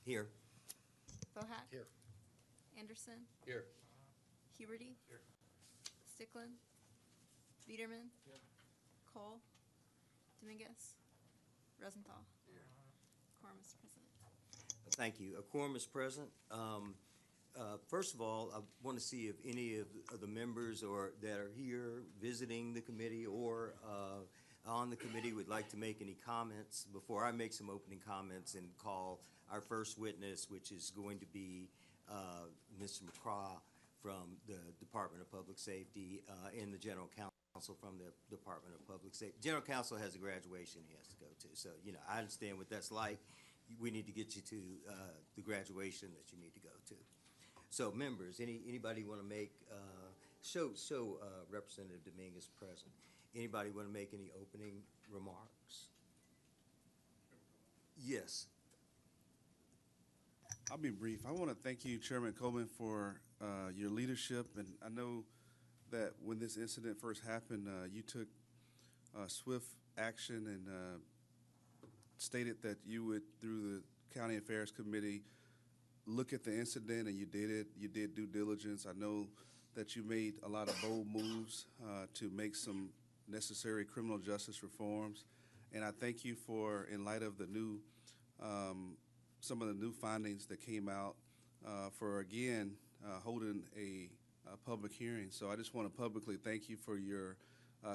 Here. Bohack. Here. Anderson. Here. Huberty. Here. Stickland. Biederman. Here. Cole. Dominguez. Rosenthal. Here. Quorum, Mr. President. Thank you. A quorum is present. First of all, I want to see if any of the members or that are here visiting the committee or on the committee would like to make any comments before I make some opening comments and call our first witness, which is going to be Mr. McCraw from the Department of Public Safety and the General Counsel from the Department of Public Safety. General Counsel has a graduation he has to go to, so I understand what that's like. We need to get you to the graduation that you need to go to. So, members, anybody want to make show Representative Dominguez present? Anybody want to make any opening remarks? Yes. I'll be brief. I want to thank you, Chairman Coleman, for your leadership. And I know that when this incident first happened, you took swift action and stated that you would, through the County Affairs Committee, look at the incident, and you did it. You did due diligence. I know that you made a lot of bold moves to make some necessary criminal justice reforms. And I thank you for, in light of the new some of the new findings that came out, for again holding a public hearing. So I just want to publicly thank you for your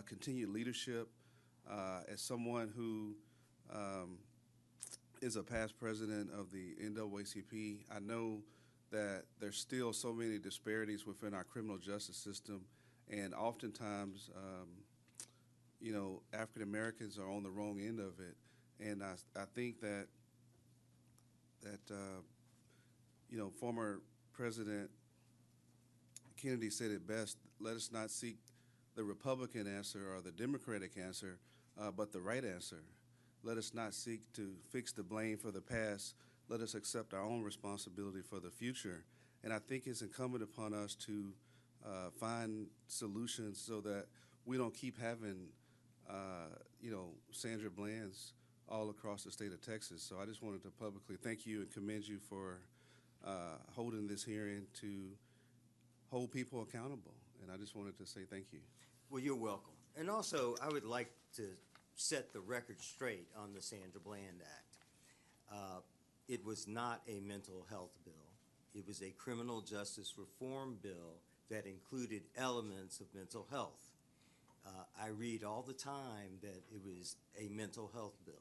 continued leadership. As someone who is a past president of the NAACP, I know that there's still so many disparities within our criminal justice system, and oftentimes, African Americans are on the wrong end of it. And I think that former President Kennedy said it best: let us not seek the Republican answer or the Democratic answer, but the right answer. Let us not seek to fix the blame for the past. Let us accept our own responsibility for the future. And I think it's incumbent upon us to find solutions so that we don't keep having, Sandra Bland's all across the state of Texas. So I just wanted to publicly thank you and commend you for holding this hearing to hold people accountable. And I just wanted to say thank you. Well, you're welcome. And also, I would like to set the record straight on the Sandra Bland Act. It was not a mental health bill. It was a criminal justice reform bill that included elements of mental health. I read all the time that it was a mental health bill.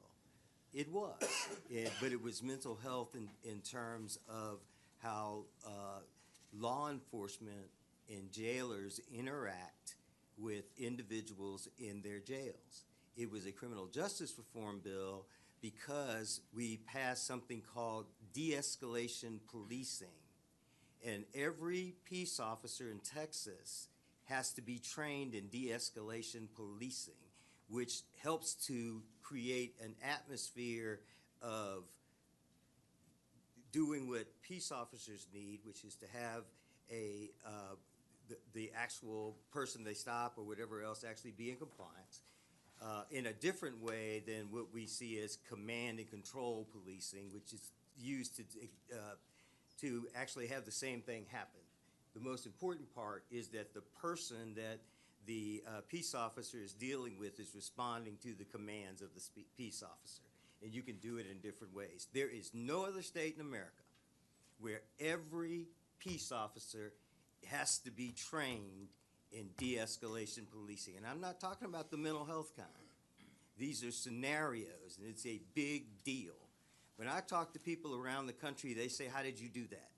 It was, but it was mental health in terms of how law enforcement and jailers interact with individuals in their jails. It was a criminal justice reform bill because we passed something called de-escalation policing. And every peace officer in Texas has to be trained in de-escalation policing, which helps to create an atmosphere of doing what peace officers need, which is to have the actual person they stop or whatever else actually be in compliance in a different way than what we see as command and control policing, which is used to actually have the same thing happen. The most important part is that the person that the peace officer is dealing with is responding to the commands of the peace officer, and you can do it in different ways. There is no other state in America where every peace officer has to be trained in de-escalation policing. And I'm not talking about the mental health kind. These are scenarios, and it's a big deal. When I talk to people around the country, they say, how did you do that?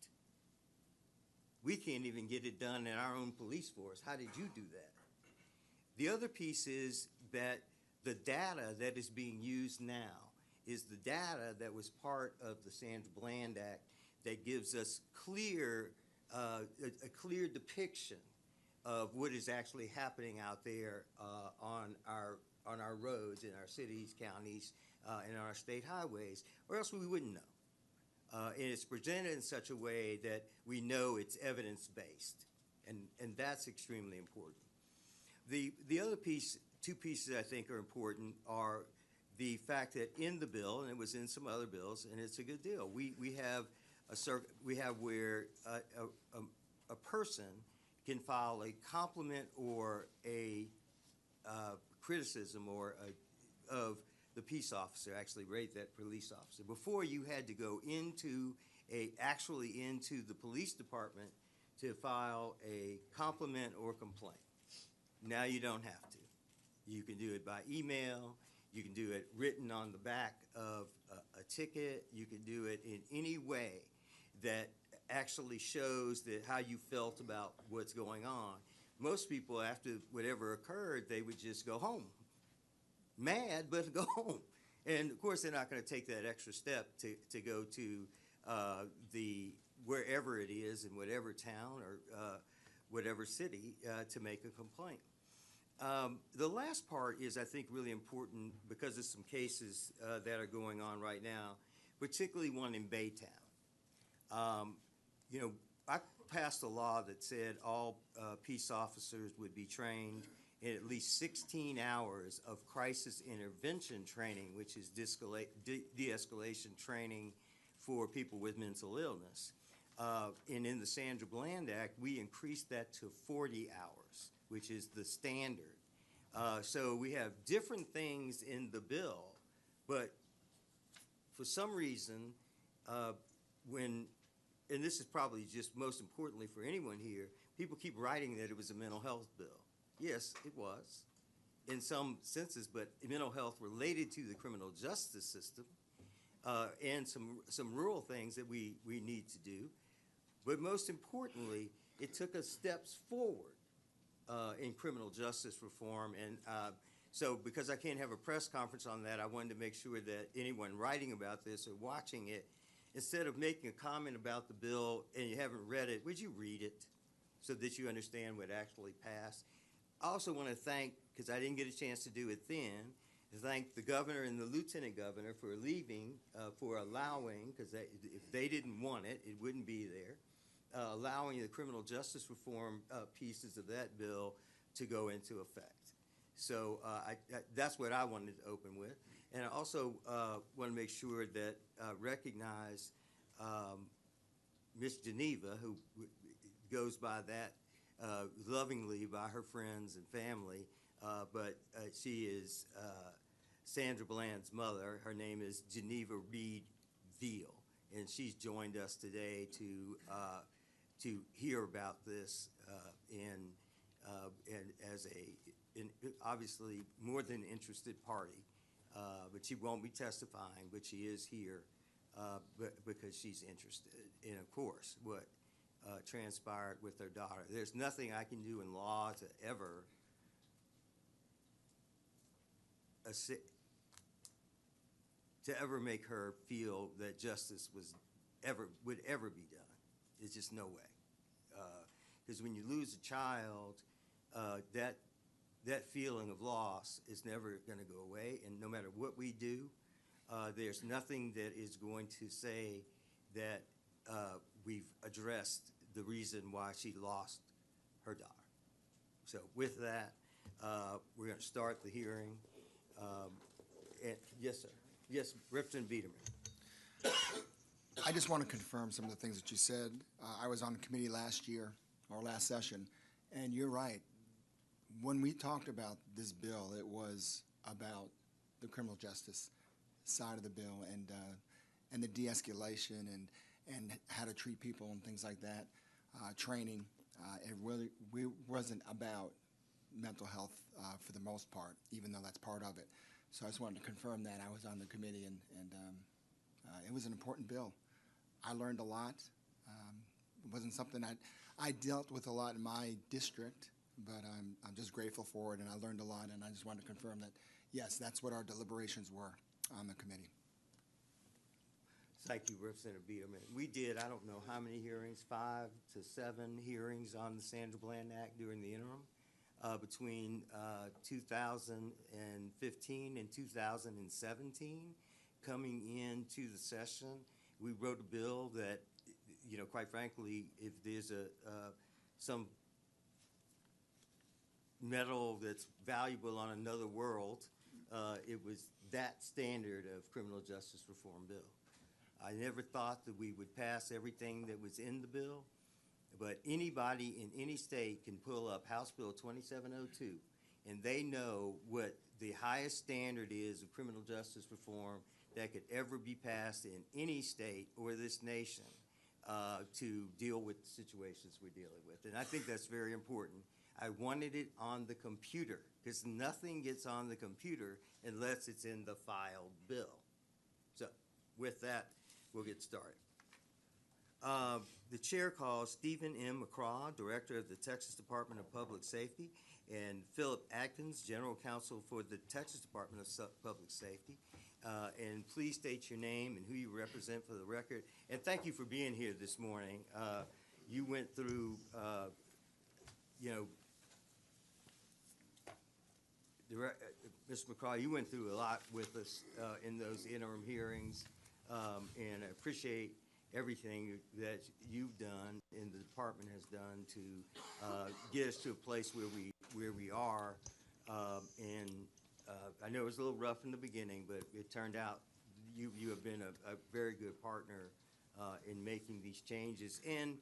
We can't even get it done in our own police force. How did you do that? The other piece is that the data that is being used now is the data that was part of the Sandra Bland Act that gives us a clear depiction of what is actually happening out there on our roads, in our cities, counties, and on our state highways, or else we wouldn't know. And it's presented in such a way that we know it's evidence-based, and that's extremely important. The other piece, two pieces I think are important, are the fact that in the bill, and it was in some other bills, and it's a good deal, we have we have where a person can file a compliment or a criticism or of the peace officer, actually rate that police officer. Before, you had to go actually into the police department to file a compliment or complaint. Now you don't have to. You can do it by email. You can do it written on the back of a ticket. You can do it in any way that actually shows that how you felt about what's going on. Most people, after whatever occurred, they would just go home. Mad, but go home. And of course, they're not going to take that extra step to go to wherever it is in whatever town or whatever city to make a complaint. The last part is, I think, really important because of some cases that are going on right now, particularly one in Baytown. You know, I passed a law that said all peace officers would be trained in at least 16 hours of crisis intervention training, which is de-escalation training for people with mental illness. And in the Sandra Bland Act, we increased that to 40 hours, which is the standard. So we have different things in the bill, but for some reason, and this is probably just most importantly for anyone here, people keep writing that it was a mental health bill. Yes, it was, in some senses, but mental health related to the criminal justice system and some rural things that we need to do. But most importantly, it took us steps forward in criminal justice reform. And so because I can't have a press conference on that, I wanted to make sure that anyone writing about this or watching it, instead of making a comment about the bill and you haven't read it, would you read it so that you understand what actually passed? I also want to thank, because I didn't get a chance to do it then, to thank the governor and the lieutenant governor for leaving, for allowing, because if they didn't want it, it wouldn't be there, allowing the criminal justice reform pieces of that bill to go into effect. So that's what I wanted to open with. And I also want to make sure that recognize Miss Geneva, who goes by that lovingly by her friends and family, but she is Sandra Bland's mother. Her name is Geneva Reed Veal, and she's joined us today to hear about this and as an obviously more than interested party. But she won't be testifying, but she is here because she's interested in, of course, what transpired with her daughter. There's nothing I can do in law to ever make her feel that justice would ever be done. There's just no way. Because when you lose a child, that feeling of loss is never going to go away, and no matter what we do, there's nothing that is going to say that we've addressed the reason why she lost her daughter. So with that, we're going to start the hearing. Yes, sir. Yes, Representative Biederman. I just want to confirm some of the things that you said. I was on the committee last year, or last session, and you're right. When we talked about this bill, it was about the criminal justice side of the bill and the de-escalation and how to treat people and things like that, training. It really wasn't about mental health for the most part, even though that's part of it. So I just wanted to confirm that. I was on the committee, and it was an important bill. I learned a lot. It wasn't something I dealt with a lot in my district, but I'm just grateful for it, and I learned a lot, and I just wanted to confirm that, yes, that's what our deliberations were on the committee. Thank you, Representative Biederman. We did, I don't know how many hearings, 5 to 7 hearings on the Sandra Bland Act during the interim between 2015 and 2017. Coming into the session, we wrote a bill that, you know, quite frankly, if there's some metal that's valuable on another world, it was that standard of criminal justice reform bill. I never thought that we would pass everything that was in the bill, but anybody in any state can pull up House Bill 2702, and they know what the highest standard is of criminal justice reform that could ever be passed in any state or this nation to deal with the situations we're dealing with. And I think that's very important. I wanted it on the computer because nothing gets on the computer unless it's in the filed bill. So with that, we'll get started. The chair calls Stephen M. McCraw, Director of the Texas Department of Public Safety, and Philip Atkins, General Counsel for the Texas Department of Public Safety. And please state your name and who you represent for the record. And thank you for being here this morning. You went through, Mr. McCraw, you went through a lot with us in those interim hearings, and I appreciate everything that you've done and the department has done to get us to a place where we are. I know it was a little rough in the beginning, but it turned out you have been a very good partner in making these changes and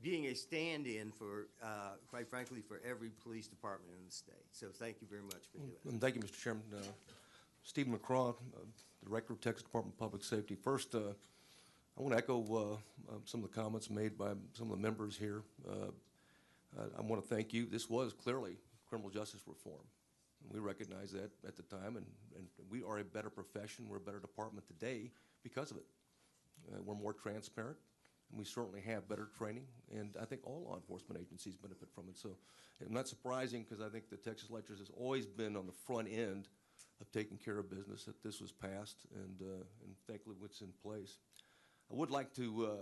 being a stand-in for, quite frankly, for every police department in the state. So thank you very much for doing it. And thank you, Mr. Chairman. Stephen McCraw, Director of Texas Department of Public Safety. First, I want to echo some of the comments made by some of the members here. I want to thank you. This was clearly criminal justice reform. We recognize that at the time, and we are a better profession. We're a better department today because of it. We're more transparent, and we certainly have better training, and I think all law enforcement agencies benefit from it. So it's not surprising because I think the Texas legislature has always been on the front end of taking care of business that this was passed, and thankfully what's in place. I would like to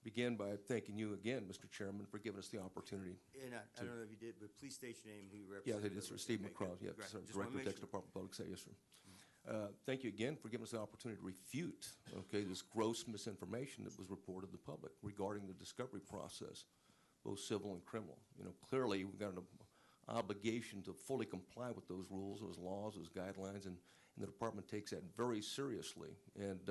begin by thanking you again, Mr. Chairman, for giving us the opportunity. And I don't know if you did, but please state your name and who you Yeah, represent. it is, sir. Steve McCraw, yeah, Right. sir, Just Director wanna of make Texas sure. Department of Public Safety, yes, sir. Thank you again for giving us the opportunity to refute, okay, this gross misinformation that was reported to the public regarding the discovery process, both civil and criminal. You know, clearly we've got an obligation to fully comply with those rules, those laws, those guidelines, and the department takes that very seriously. And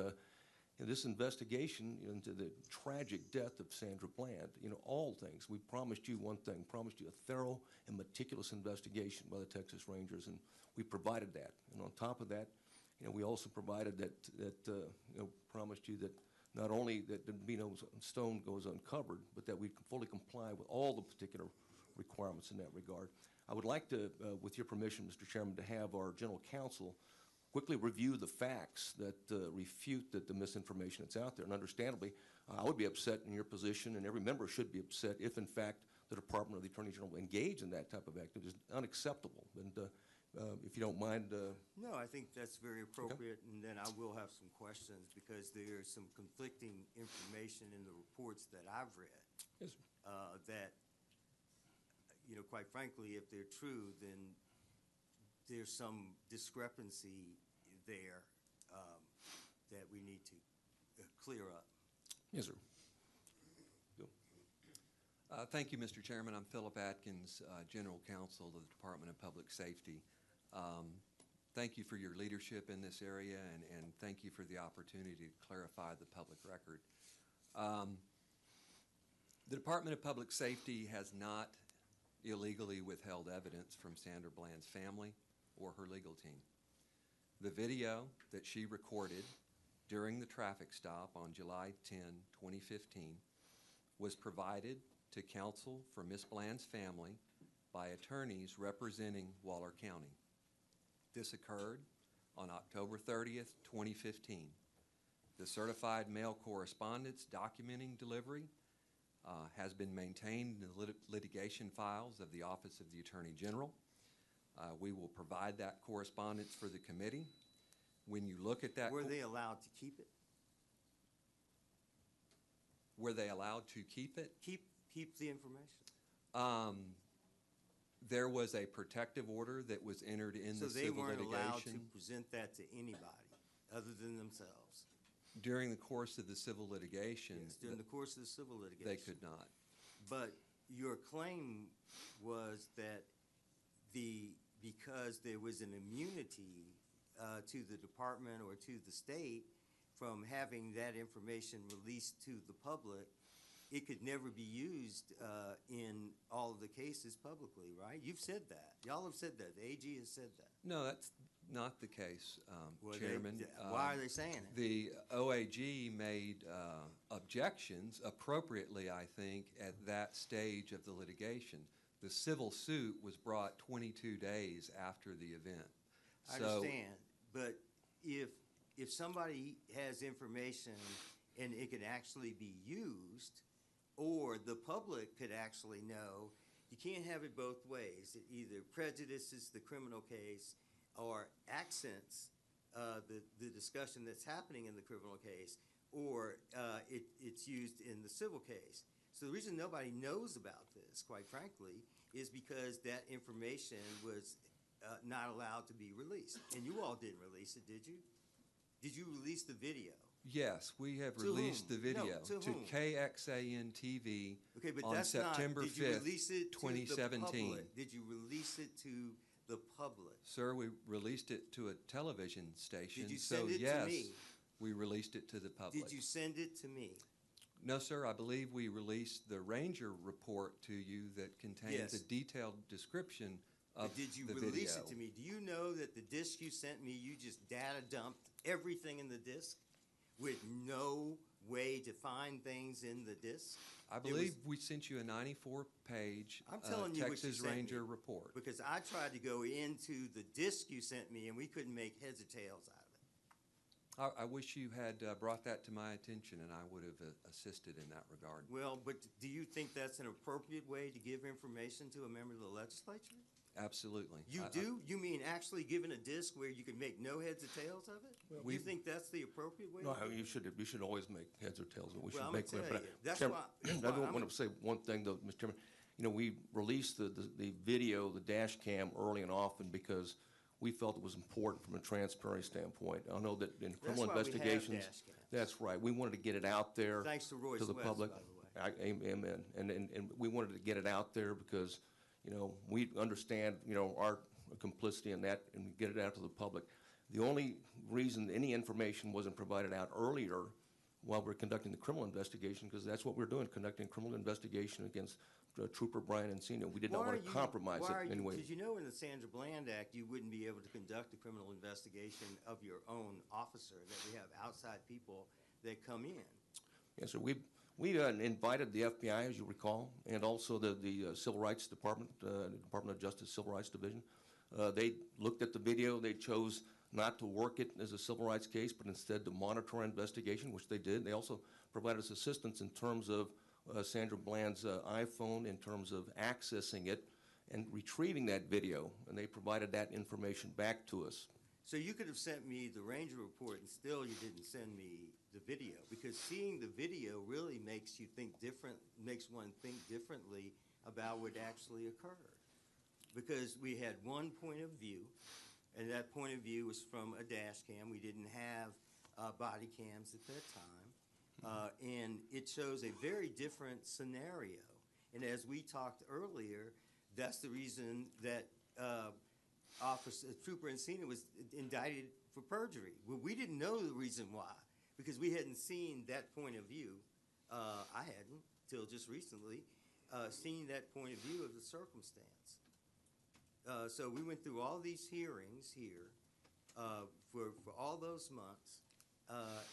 in this investigation into the tragic death of Sandra Bland, all things, we promised you one thing, promised you a thorough and meticulous investigation by the Texas Rangers, and we provided that. And on top of that, we also provided promised you that not only that there'd be no stone goes uncovered, but that we fully comply with all the particular requirements in that regard. I would like to, with your permission, Mr. Chairman, to have our General Counsel quickly review the facts that refute the misinformation that's out there. And understandably, I would be upset in your position, and every member should be upset if, in fact, the Department of the Attorney General engaged in that type of activity. It's unacceptable. And if you don't mind. No, I think that's very appropriate, okay. And then I will have some questions because there's some conflicting information in the reports that I've read. Yes, sir. That, quite frankly, if they're true, then there's some discrepancy there that we need to clear up. Yes, sir. Go. Thank you, Mr. Chairman. I'm Philip Atkins, General Counsel of the Department of Public Safety. Thank you for your leadership in this area, and thank you for the opportunity to clarify the public record. The Department of Public Safety has not illegally withheld evidence from Sandra Bland's family or her legal team. The video that she recorded during the traffic stop on July 10, 2015 was provided to counsel for Ms. Bland's family by attorneys representing Waller County. This occurred on October 30th, 2015. The certified mail correspondence documenting delivery has been maintained in the litigation files of the Office of the Attorney General. We will provide that correspondence for the committee. When you look at that... Were they allowed to keep it? Were they allowed to keep it? Keep the information? There was a protective order that was entered in the civil litigation. So they weren't allowed to present that to anybody other than themselves? During the course of the civil litigation. Yes, during the course of the civil litigation. They could not. But your claim was that because there was an immunity to the department or to the state from having that information released to the public, it could never be used in all of the cases publicly, right? You've said that. Y'all have said that. The AG has said that. No, that's not the case, Well, Chairman. why are they saying it? The OAG made objections appropriately, I think, at that stage of the litigation. The civil suit was brought 22 days after the event. I understand, but if somebody has information and it can actually be used, or the public could actually know, you can't have it both ways. It either prejudices the criminal case or accents the discussion that's happening in the criminal case, or it's used in the civil case. So the reason nobody knows about this, quite frankly, is because that information was not allowed to be released. And you all didn't release it, did you? Did you release the video? Yes, we have To released whom? the video No, to whom? KXAN TV Okay, but on that's September not, did you 5th, release it to 2017. the public? Did you release it to the public? Sir, we released it to a television station. Did you so send it yes, to me? we released it to the public. Did you send it to me? No, sir, I believe we released the Ranger report to you that contains Yes. a detailed description of But did you the release video. it to me? Do you know that the disc you sent me, you just data dumped everything in the disc with no way to find things in the disc? I believe we sent you a 94-page I'm telling you what you Texas sent Ranger me, report. because I tried to go into the disc you sent me and we couldn't make heads or tails out of it. I wish you had brought that to my attention, and I would have assisted in that regard. Well, but do you think that's an appropriate way to give information to a member of the legislature? Absolutely. You do? You mean actually giving a disc where you can make no heads or tails of it? You think that's the appropriate way? No, to do it? you should always make heads or tails, and we Well, should I'm make gonna that. tell But, you, that's Chairman, why I I'm want to say one thing, though, Mr. Chairman. You know, we released the video, the dash cam, early and often because we felt it was important from a transparency standpoint. I know that in criminal why we have investigations, dash cams. that's right. We wanted to get it out there Thanks to Royce the West, public. by the way. Amen. And we wanted to get it out there because, you know, we understand, you know, our complicity in that and get it out to the public. The only reason any information wasn't provided out earlier while we're conducting the criminal investigation, because that's what we're doing, conducting criminal investigation against Trooper Brian Encino. We did not want to compromise it in any way. Because you know in the Sandra Bland Act, you wouldn't be able to conduct a criminal investigation of your own officer, that we have outside people that come in. Yes, sir. We invited the FBI, as you recall, and also the Civil Rights Department, Department of Justice Civil Rights Division. They looked at the video. They chose not to work it as a civil rights case, but instead to monitor our investigation, which they did. They also provided us assistance in terms of Sandra Bland's iPhone, in terms of accessing it and retrieving that video, and they provided that information back to us. So you could have sent me the Ranger report and still you didn't send me the video, because seeing the video really makes one think differently about what actually occurred. Because we had one point of view, and that point of view was from a dash cam. We didn't have body cams at that time. And it shows a very different scenario. And as we talked earlier, that's the reason that Trooper Encino was indicted for perjury. Well, we didn't know the reason why, because we hadn't seen that point of view. I hadn't, till just recently, seen that point of view of the circumstance. So we went through all these hearings here for all those months,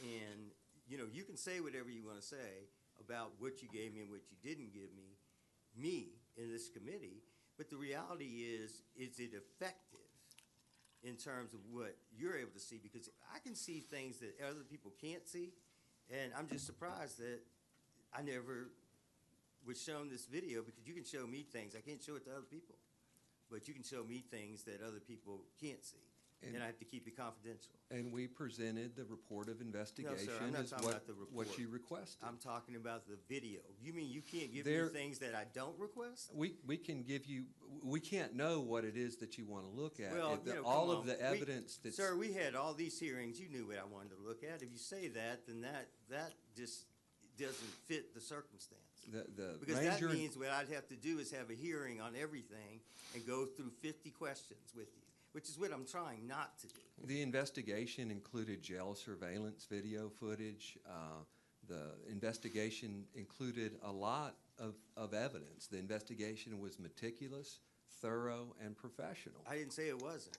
and you know, you can say whatever you want to say about what you gave me and what you didn't give me in this committee, but the reality is it effective in terms of what you're able to see? Because I can see things that other people can't see, and I'm just surprised that I never was shown this video, because you can show me things. I can't show it to other people. But you can show me things that other people can't see, and I have to keep it confidential. And we presented the report of investigation I'm not as talking about the report. what you requested. I'm talking about the video. You mean you can't give me things that I don't request? We can give you, we can't know what it is that you want to look at. Well, If you know, all come of the on. evidence that's. Sir, we had all these hearings. You knew what I wanted to look at. If you say that, then that just doesn't fit the circumstance. The Because Ranger, that means what I'd have to do is have a hearing on everything and go through 50 questions with you. which is what I'm trying not to do. The investigation included jail surveillance video footage. The investigation included a lot of evidence. The investigation was meticulous, thorough, and professional. I didn't say it wasn't.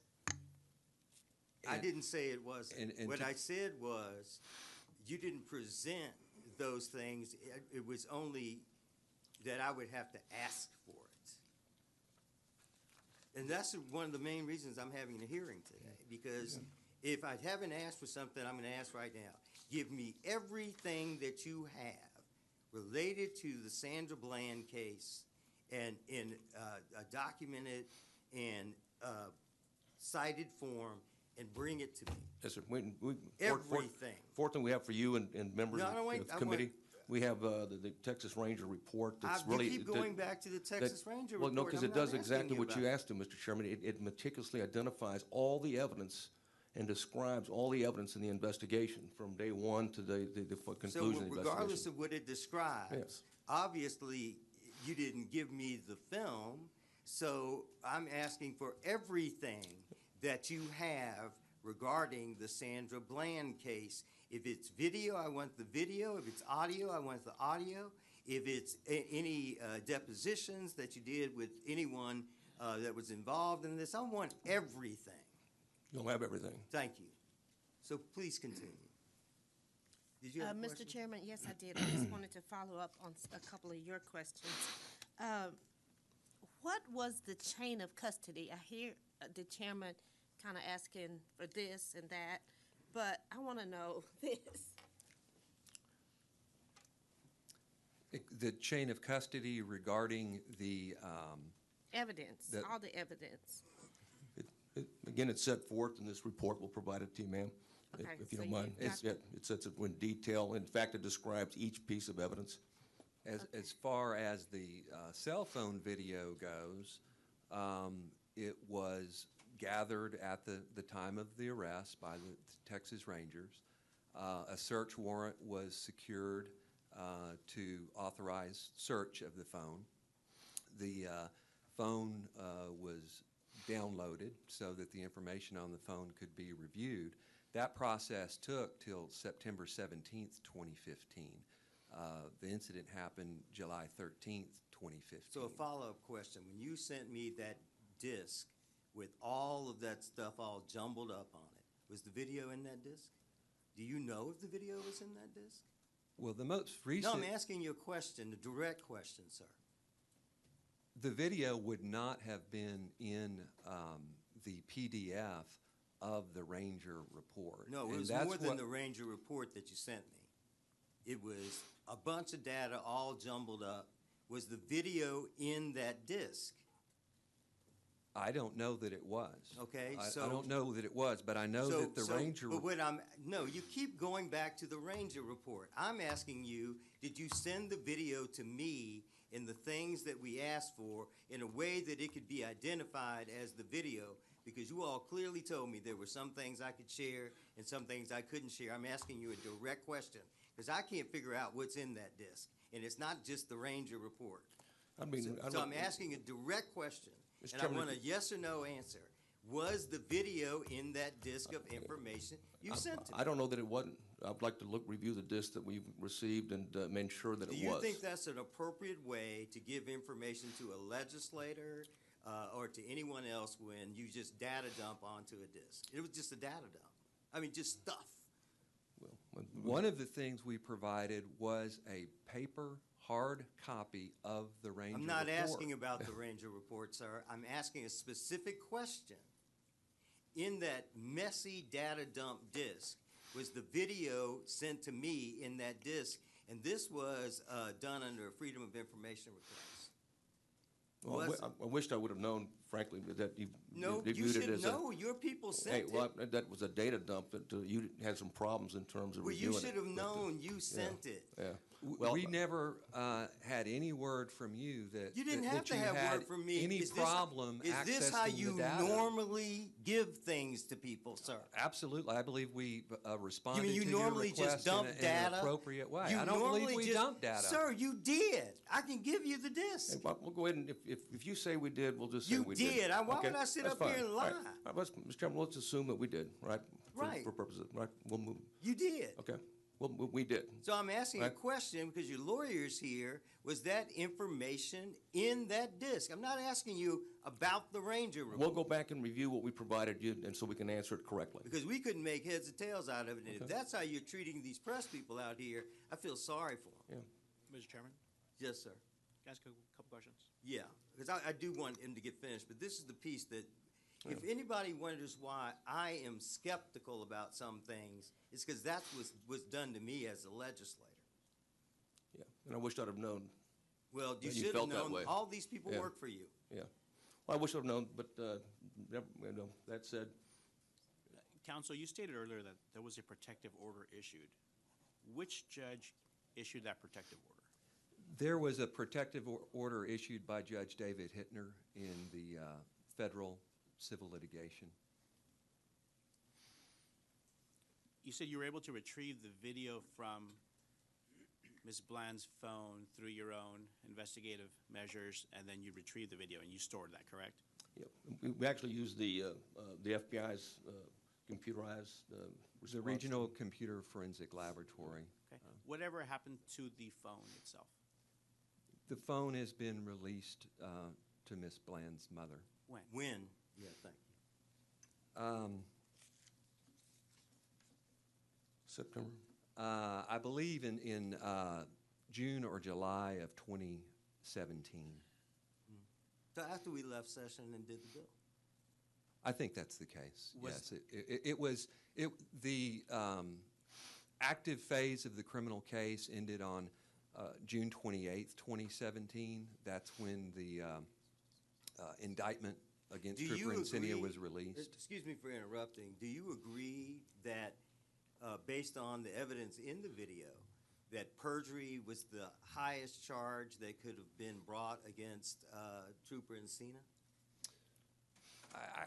I And- didn't say it wasn't. and What to- I said was, you didn't present those things. It was only that I would have to ask for it. And that's one of the main reasons I'm having a hearing today, because if I haven't asked for something, I'm gonna ask right now. Give me everything that you have related to the Sandra Bland case and in a documented and cited form and bring it to me. Yes, sir. Everything. Fortunately, we have for you and members No, of no, wait, the I committee, we have the Texas Ranger report that's You really. keep going back to the Texas Ranger report. Well, no, because I'm it does not exactly asking what you about it. asked him, Mr. Chairman. It meticulously identifies all the evidence and describes all the evidence in the investigation from day one to the conclusion So of the investigation. regardless of what it describes, Yes. obviously, you didn't give me the film, so I'm asking for everything that you have regarding the Sandra Bland case. If it's video, I want the video. If it's audio, I want the audio. If it's any depositions that you did with anyone that was involved in this, I want everything. You'll have everything. Thank you. So please continue. Did you have a Mr. question? Chairman, yes, I did. I just wanted to follow up on a couple of your questions. What was the chain of custody? I hear the chairman kind of asking for this and that, but I want to know this. The chain of custody regarding the, Evidence, The- all the evidence. Again, it's set forth in this report. We'll provide it to you, ma'am, if Okay, you so don't mind. you've got- It sets it in detail. In fact, it describes each piece of evidence. as far as the cell phone video goes, it was gathered at the time of the arrest by the Texas Rangers. A search warrant was secured to authorize search of the phone. The phone was downloaded so that the information on the phone could be reviewed. That process took till September 17th, 2015. The incident happened July 13th, 2015. So a follow-up question. When you sent me that disc with all of that stuff all jumbled up on it, was the video in that disc? Do you know if the video was in that disc? Well, the most No, recent... I'm asking you a question, a direct question, sir. The video would not have been in the PDF of the Ranger report. No, it And was that's more than what- the Ranger report that you sent me. It was a bunch of data all jumbled up. Was the video in that disc? I don't know that it was. Okay, I so- don't know that it was, but I know that the Ranger... But what no, you keep going back to the Ranger report. I'm asking you, did you send the video to me in the things that we asked for in a way that it could be identified as the video? Because you all clearly told me there were some things I could share and some things I couldn't share. I'm asking you a direct question, because I can't figure out what's in that disc. And it's not just the Ranger report. I mean, So I'm asking a direct question, Mr. and I Chairman, want a if yes or no answer. Was the video in that disc of information you sent to me? I don't know that it wasn't. I'd like to review the disc that we've received and make sure that Do it you was. think that's an appropriate way to give information to a legislator or to anyone else when you just data dump onto a disc? It was just a data dump. I mean, just stuff. One of the things we provided was a paper hard copy of the Ranger I'm report. not asking about the Ranger report, sir. I'm asking a specific question. In that messy data dump disc, was the video sent to me in that disc? And this was done under a Freedom of Information request. Well, Was it? I wished I would have known, frankly, that you No, you viewed it should as know. Your people Hey, sent it. well, that was a data dump that you had some problems in terms of Well, you reviewing it. should have known. You sent it. Yeah. We never had any word from you that You didn't that have to you have had word from me. any Is this- problem Is this how accessing you the data. normally give things to people, sir? Absolutely, I believe we responded You mean you to your normally request just dump in an data? appropriate way. You I don't believe normally we just- dumped data. Sir, you did. I can give you the disc. Hey, well, we'll go ahead and if you say we did, we'll just say You we did. did. Why Okay, would I sit that's up here fine. and All lie? right. All right, Mr. Chairman, let's assume that we did, right? Right. For purposes, right? We'll move. You did. Okay. Well, we did. So I'm asking a Right. question because your lawyer's here. Was that information in that disk? I'm not asking you about the Ranger report. We'll go back and review what we provided you, and so we can answer it correctly. Because we couldn't make heads or tails out of it. And if Okay. that's how you're treating these press people out here, I feel sorry for them. Yeah. Mr. Chairman, Yes, sir. can I ask a couple questions? Yeah, because I do want him to get finished, but this is the piece that, if anybody wonders why I am skeptical about some things, it's because that's what was done to me as a legislator. Yeah. And I wished I'd have known. Well, you You should have felt that known, way. all these people Yeah. work for you. Yeah. Well, I wish I'd have known, but, that said, Counsel, you stated earlier that there was a protective order issued. Which judge issued that protective order? There was a protective order issued by Judge David Hittner in the federal civil litigation. You said you were able to retrieve the video from Ms. Bland's phone through your own investigative measures, and then you retrieved the video and you stored that, correct? yeah, we actually used the FBI's computerized response. The Regional Computer Forensic Laboratory. Okay. Whatever happened to the phone itself? The phone has been released to Ms. Bland's mother. When? When? Yeah, thank you. September. I believe in June or July of 2017. So after we left session and did the bill. I think that's the case. Was- Yes, it was the active phase of the criminal case ended on June 28th, 2017. That's when the indictment against Do you Trooper Insignia agree- was released. Excuse me for interrupting. Do you agree that, based on the evidence in the video, that perjury was the highest charge that could have been brought against Trooper Insignia?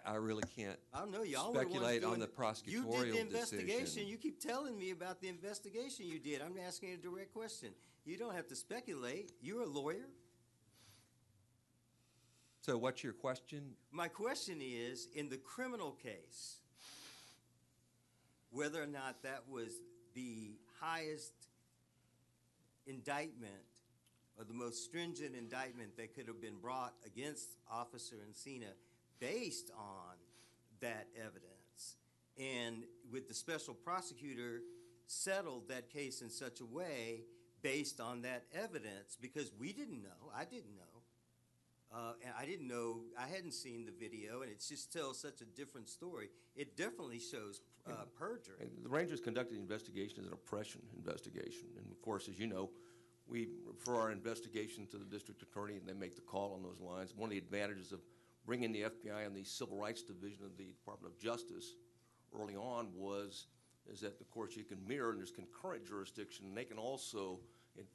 I really can't I don't know. Y'all were the ones speculate on doing the You prosecutorial did the investigation. decision. You keep telling me about the investigation you did. I'm asking a direct question. You don't have to speculate. You're a lawyer. So what's your question? My question is, in the criminal case, whether or not that was the highest indictment or the most stringent indictment that could have been brought against Officer Encina based on that evidence, and with the special prosecutor settled that case in such a way based on that evidence, because we didn't know, I didn't know, and I didn't know, I hadn't seen the video, and it just tells such a different story. It definitely shows perjury. And the Rangers conducted the investigation as an oppression investigation. And of course, as you know, we refer our investigation to the district attorney, and they make the call on those lines. One of the advantages of bringing the FBI and the Civil Rights Division of the Department of Justice early on is that, of course, you can mirror, and there's concurrent jurisdiction, and they can also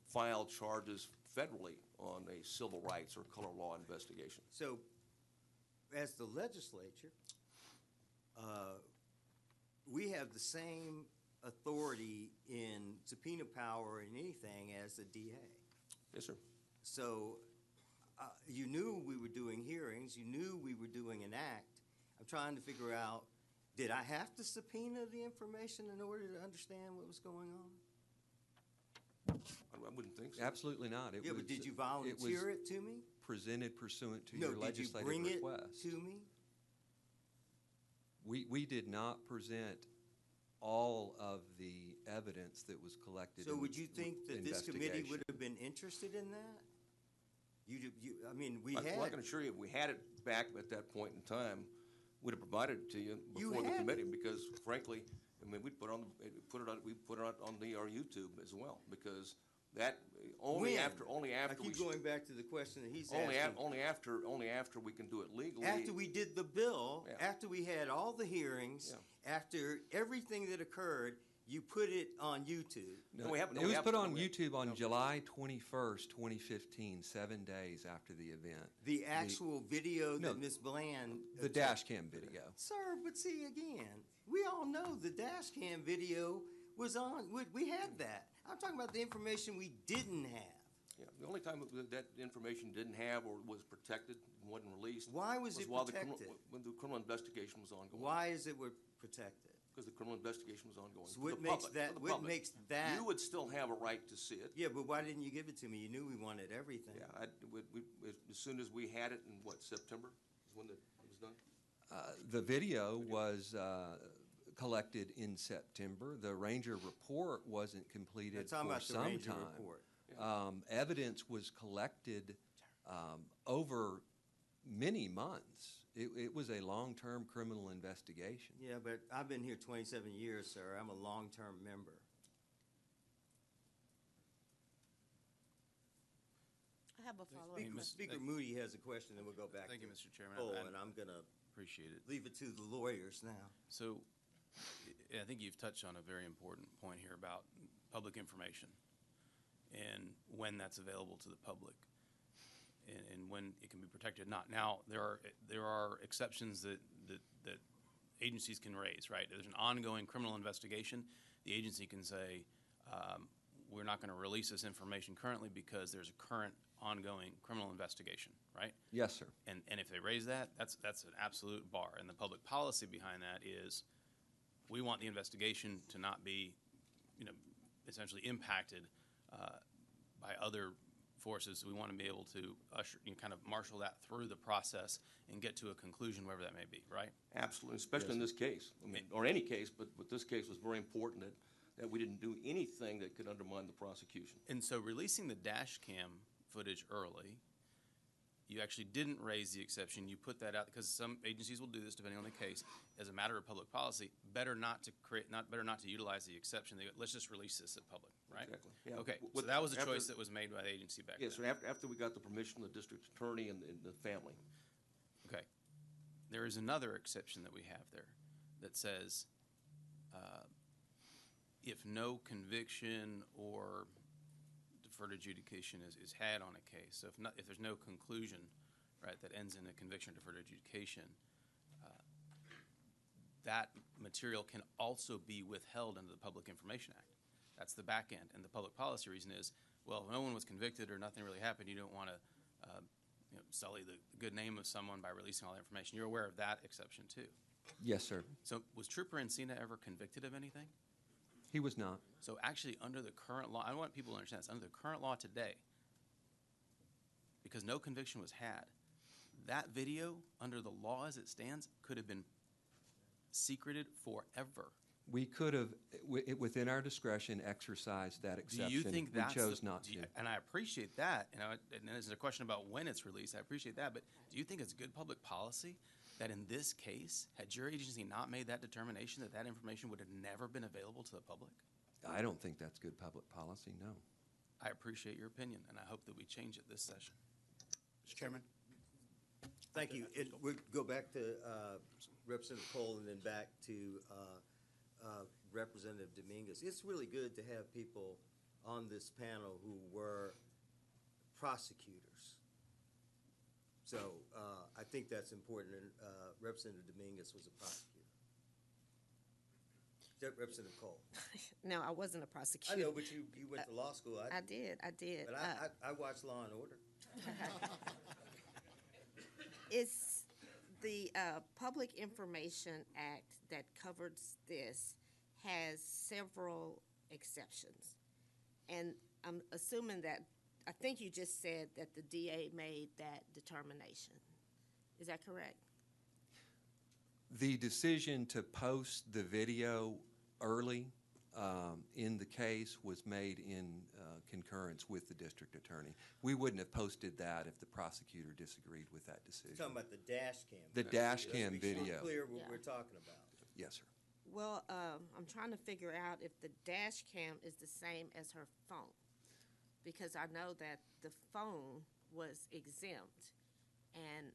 file charges federally on a civil rights or color law investigation. So, as the legislature, we have the same authority in subpoena power in anything as the DA. Yes, sir. So, you knew we were doing hearings, you knew we were doing an act. I'm trying to figure out, did I have to subpoena the information in order to understand what was going on? I wouldn't think so. Absolutely not. Yeah, but did you volunteer it to me? Presented pursuant to No, your did you legislative bring it request. to me? We did not present all of the evidence that was collected. So in would the you think that this committee investigation. would have been interested in that? I mean, we Well, I had, can assure you, if we had it back at that point in time, we'd have provided it to you before the had committee, because frankly, I mean, we put it on our YouTube as well, because that, only When? after I we. keep going back to the question that he's Only asking. only after we can do it legally. After we did the bill, Yeah. after we had all the hearings, after everything that occurred, you put it on YouTube. No, we haven't- no, It we was haven't put done on that. YouTube on July 21st, 2015, 7 days after the event. The actual video No, that Ms. Bland. The dash cam video. Sir, but see, again, we all know the dash cam video was on, we had that. I'm talking about the information we didn't have. Yeah, the only time that information didn't have or was protected and wasn't released. Why was it while protected? when the criminal investigation was ongoing. Why is it we're protected? Because the criminal investigation was ongoing. So For what the makes public, that, for the what public. makes that? You would still have a right to see it. Yeah, but why didn't you give it to me? You knew we wanted everything. Yeah, as soon as we had it in, September is when it was done? The video was collected in September. The Ranger report wasn't completed They're talking for about the some Ranger time. report. Evidence was collected over many months. It was a long-term criminal investigation. Yeah, but I've been here 27 years, sir. I'm a long-term member. I have a follow-up Speaker- question. Speaker Moody has a question, then we'll go back Thank to you, Mr. Chairman. Cole, I and I'm going to appreciate it. leave it to the lawyers now. So I think you've touched on a very important point here about public information and when that's available to the public and when it can be protected or not. Now, there are exceptions that agencies can raise, right? There's an ongoing criminal investigation. The agency can say, we're not going to release this information currently because there's a current ongoing criminal investigation, right? Yes, sir. And if they raise that, that's an absolute bar. And the public policy behind that is we want the investigation to not be, essentially impacted by other forces. We want to be able to kind of marshal that through the process and get to a conclusion, wherever that may be, right? Absolutely, especially in this case. I mean, or any case, but this case was very important that we didn't do anything that could undermine the prosecution. And so releasing the dash cam footage early, you actually didn't raise the exception. You put that out because some agencies will do this depending on the case. As a matter of public policy, better not to utilize the exception. They go, let's just release this at public, right? Exactly, yeah. Okay, With- so that was a after- choice that was made by the agency back then. Yes, sir, after we got the permission of the district attorney and the family. Okay. There is another exception that we have there that says if no conviction or deferred adjudication is had on a case, so if there's no conclusion, right, that ends in a conviction or deferred adjudication, that material can also be withheld under the Public Information Act. That's the back end. And the public policy reason is, well, if no one was convicted or nothing really happened, you don't want to sully the good name of someone by releasing all the information. You're aware of that exception too. Yes, sir. So was Trooper Encina ever convicted of anything? He was not. So actually, under the current law, I want people to understand this, under the current law today, because no conviction was had, that video, under the law as it stands, could have been secreted forever. We could have, within our discretion, exercised that exception. Do you think that's we chose not to? And I appreciate that. And there's a question about when it's released. I appreciate that. But do you think it's good public policy that in this case, had your agency not made that determination, that information would have never been available to the public? I don't think that's good public policy, no. I appreciate your opinion, and I hope that we change it this session. Mr. Chairman? Thank you. We'll go back to Representative Cole and then back to Representative Dominguez. It's really good to have people on this panel who were prosecutors. So I think that's important. And Representative Dominguez was a prosecutor. Representative Cole. No, I wasn't a I prosecutor. know, but you went to law school. I did. But I watched Law and Order. It's the Public Information Act that covers this has several exceptions. And I'm assuming that, I think you just said that the DA made that determination. Is that correct? The decision to post the video early in the case was made in concurrence with the district attorney. We wouldn't have posted that if the prosecutor disagreed with that decision. Talking about the dash cam. The dash Let's cam make sure we're video. clear what Yeah. we're talking about. Yes, sir. Well, I'm trying to figure out if the dash cam is the same as her phone, because I know that the phone was exempt, and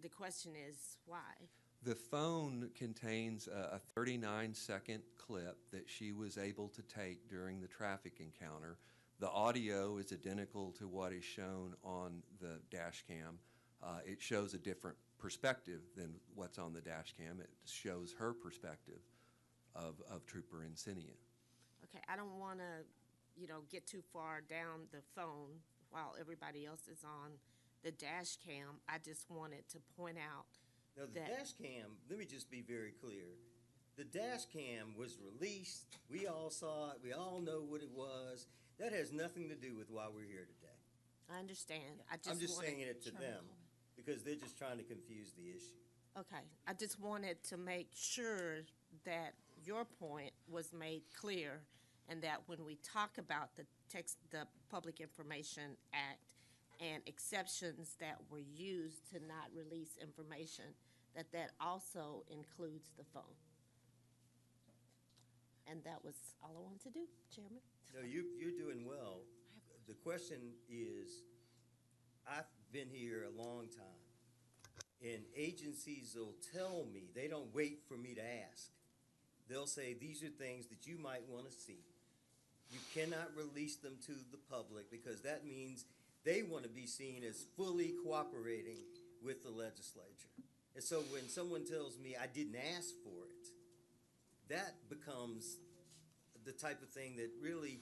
the question is why? The phone contains a 39-second clip that she was able to take during the traffic encounter. The audio is identical to what is shown on the dash cam. It shows a different perspective than what's on the dash cam. It shows her perspective of Trooper Encina. Okay, I don't want to, get too far down the phone while everybody else is on the dash cam. I just wanted to point out Now, the that. dash cam, let me just be very clear. The dash cam was released. We all saw it. We all know what it was. That has nothing to do with why we're here today. I understand. I'm just saying it to them because they're just trying to confuse the issue. Okay, I just wanted to make sure that your point was made clear, and that when we talk about the Public Information Act and exceptions that were used to not release information, that also includes the phone. And that was all I wanted to do, Chairman. No, you're doing well. The question is, I've been here a long time, and agencies will tell me, they don't wait for me to ask. They'll say, these are things that you might want to see. You cannot release them to the public because that means they want to be seen as fully cooperating with the legislature. And so when someone tells me I didn't ask for it, that becomes the type of thing that really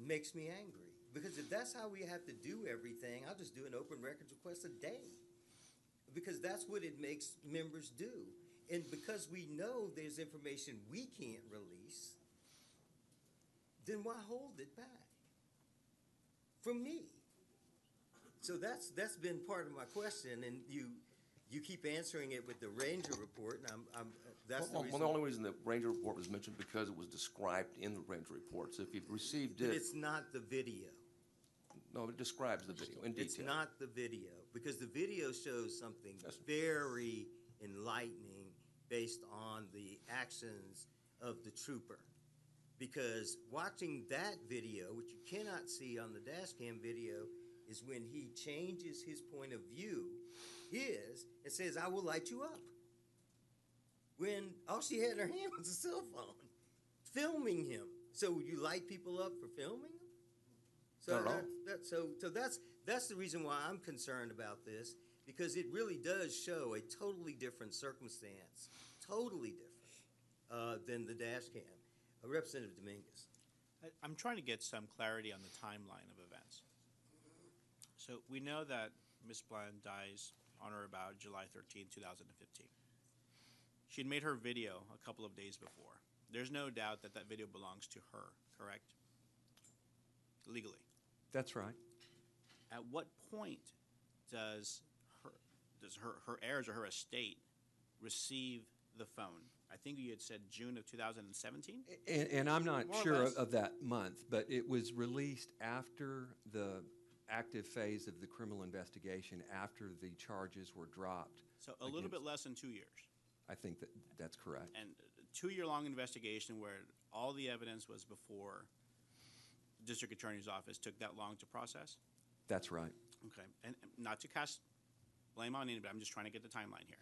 makes me angry. Because if that's how we have to do everything, I'll just do an open records request a day. Because that's what it makes members do. And because we know there's information we can't release, then why hold it back from me? So that's been part of my question, and you keep answering it with the Ranger report, and that's the reason. Well, the only reason the Ranger report was mentioned because it was described in the Ranger report. So if you've received But it, it's not the video. no, it describes the video in detail. It's not the video, because the video shows something Yes, sir. very enlightening based on the actions of the trooper. Because watching that video, which you cannot see on the Dashcam video, is when he changes his point of view, and says, I will light you up. When all she had in her hand was a cell phone, filming him. So would you light people up for filming them? So Not at all. so that's the reason why I'm concerned about this, because it really does show a totally different circumstance, totally different than the Dashcam. Representative Dominguez. I'm trying to get some clarity on the timeline of events. So we know that Ms. Bland dies on or about July 13, 2015. She had made her video a couple of days before. There's no doubt that that video belongs to her, correct? Legally. That's right. At what point does her heirs or her estate receive the phone? I think you had said June of 2017? And I'm not More or sure less. of that month, but it was released after the active phase of the criminal investigation, after the charges were dropped. So a little bit less than 2 years. I think that's correct. And a 2-year-long investigation where all the evidence was before the district attorney's office took that long to process? That's right. Okay, and not to cast blame on anybody, I'm just trying to get the timeline here.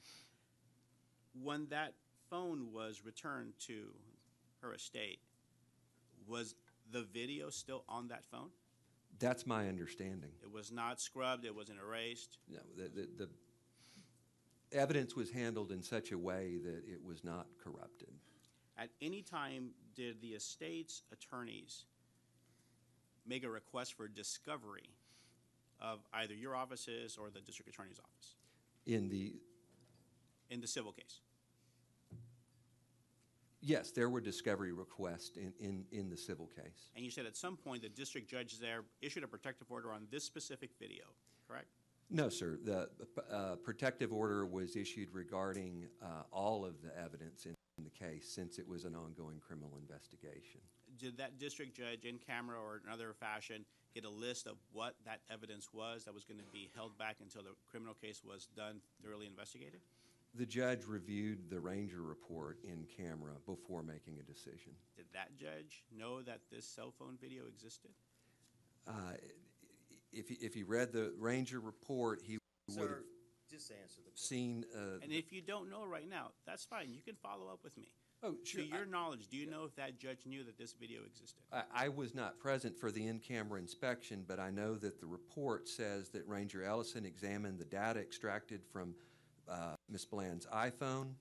When that phone was returned to her estate, was the video still on that phone? That's my understanding. It was not scrubbed, it wasn't erased? No, the evidence was handled in such a way that it was not corrupted. At any time, did the estate's attorneys make a request for discovery of either your offices or the district attorney's office In the civil case? Yes, there were discovery requests in the civil case. And you said at some point the district judge there issued a protective order on this specific video, correct? No, sir. The protective order was issued regarding all of the evidence in the case, since it was an ongoing criminal investigation. Did that district judge in camera or in other fashion get a list of what that evidence was that was going to be held back until the criminal case was done, thoroughly investigated? The judge reviewed the Ranger report in camera before making a decision. Did that judge know that this cell phone video existed? If he read the Ranger report, he would have Sir, just answer the question. seen. And if you don't know right now, that's fine. You can follow up with me. Oh, sure. To your knowledge, do you know if that judge knew that this video existed? I was not present for the in-camera inspection, but I know that the report says that Ranger Ellison examined the data extracted from Ms. Bland's iPhone,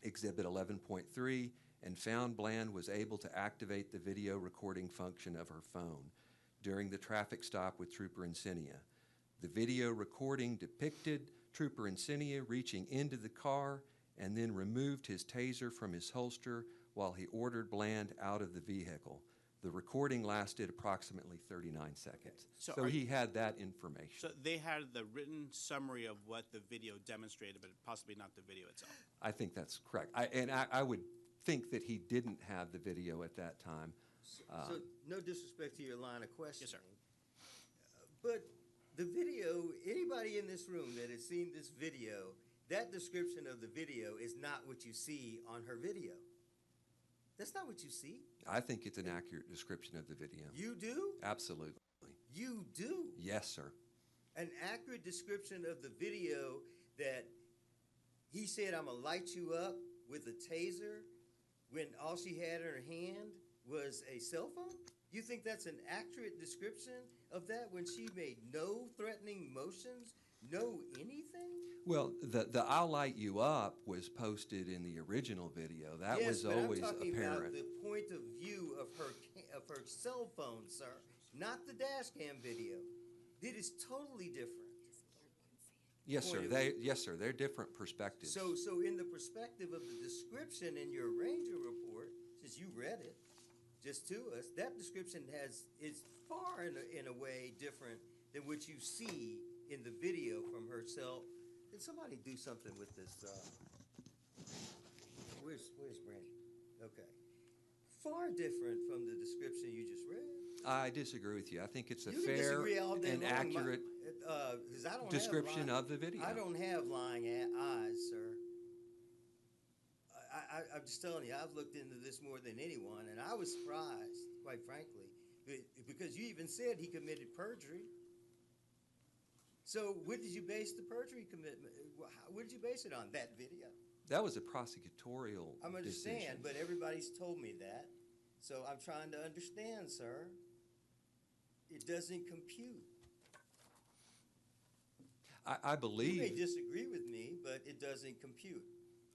Exhibit 11.3, and found Bland was able to activate the video recording function of her phone during the traffic stop with Trooper Insignia. The video recording depicted Trooper Insignia reaching into the car and then removed his taser from his holster while he ordered Bland out of the vehicle. The recording lasted approximately 39 seconds. So So are- he had that information. So they had the written summary of what the video demonstrated, but possibly not the video itself. I think that's correct. I would think that he didn't have the video at that time. So, no disrespect to your line of questioning. sir. But the video, anybody in this room that has seen this video, that description of the video is not what you see on her video. That's not what you see. I think it's an accurate description of the video. You do? Absolutely. You do? Yes, sir. An accurate description of the video that he said, I'm going to light you up with a taser when all she had in her hand was a cell phone? You think that's an accurate description of that when she made no threatening motions, no anything? Well, the I'll light you up was posted in the original video. That Yes, was but always I'm talking about apparent. the point of view of her cell phone, sir, not the dash cam video. It is totally different. Yes, sir. point of Yes, sir. They're different perspectives. So in the perspective of the description in your Ranger report, since you read it just to us, that description is far in a way different than what you see in the video from her cell. Can somebody do something with this? Where's Brandy? Okay. Far different from the description you just read. I disagree with you. I think it's a You can fair disagree all day and long. accurate 'Cause I don't have description lying- of the video. I don't have lying eyes, sir. I'm just telling you, I've looked into this more than anyone, and I was surprised, quite frankly, because you even said he committed perjury. So what did you base the perjury commitment? What did you base it on? That video? That was a prosecutorial I understand, decision. but everybody's told me that. So I'm trying to understand, sir. It doesn't compute. I You may believe disagree with me, but it doesn't compute.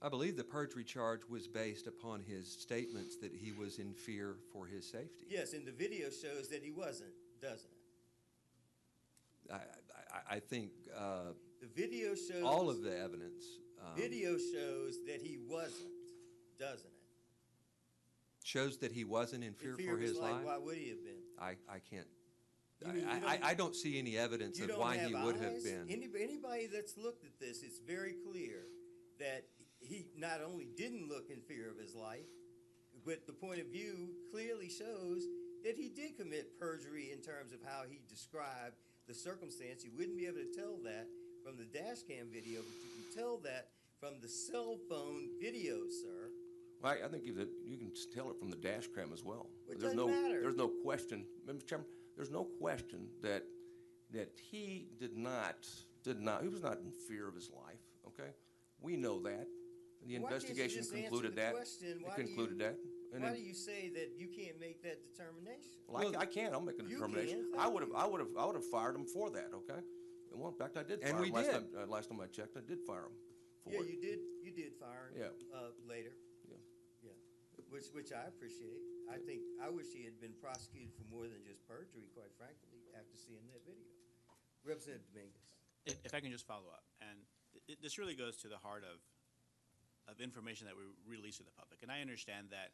the perjury charge was based upon his statements that he was in fear for his safety. Yes, and the video shows that he wasn't, doesn't it? I think The video shows. all of the evidence. Video shows that he wasn't, doesn't it? Shows that he wasn't in fear for of his life. Why would he have been? I can't. You mean you I don't see any evidence You of don't why have he would eyes? have been. Anybody that's looked at this, it's very clear that he not only didn't look in fear of his life, but the point of view clearly shows that he did commit perjury in terms of how he described the circumstance. You wouldn't be able to tell that from the dash cam video, but you can tell that from the cell phone video, sir. Well, I think you can tell it from the dash cam as well. It There's doesn't no, matter. There's no question, Mr. Chairman, there's no question that he he was not in fear of his life, okay? We know that. The Why can't you investigation just answer concluded the that. question? It Why do concluded you- that. And Why then- do you say that you can't make that determination? Well, I can. I'll make a You determination. can, I thank would have. you. I would have fired him for that. Okay. And well, in fact, I did. And fire we him. did. Last time I checked, I did fire him for Yeah, it. you did fire him. Yeah. Later. Yeah. Yeah, which I appreciate. I wish he had been prosecuted for more than just perjury, quite frankly, after seeing that video. Representative Dominguez. If I can just follow up, and this really goes to the heart of information that we release to the public. And I understand that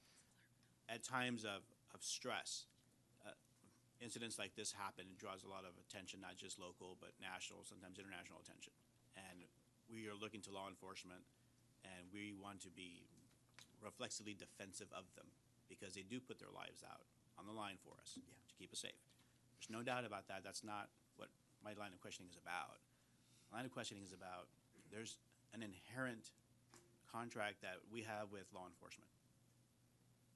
at times of stress, incidents like this happen. It draws a lot of attention, not just local, but national, sometimes international attention. And we are looking to law enforcement, and we want to be reflexively defensive of them because they do put their lives out on the line for us to keep us safe. There's no doubt about that. That's not what my line of questioning is about. My line of questioning is about there's an inherent contract that we have with law enforcement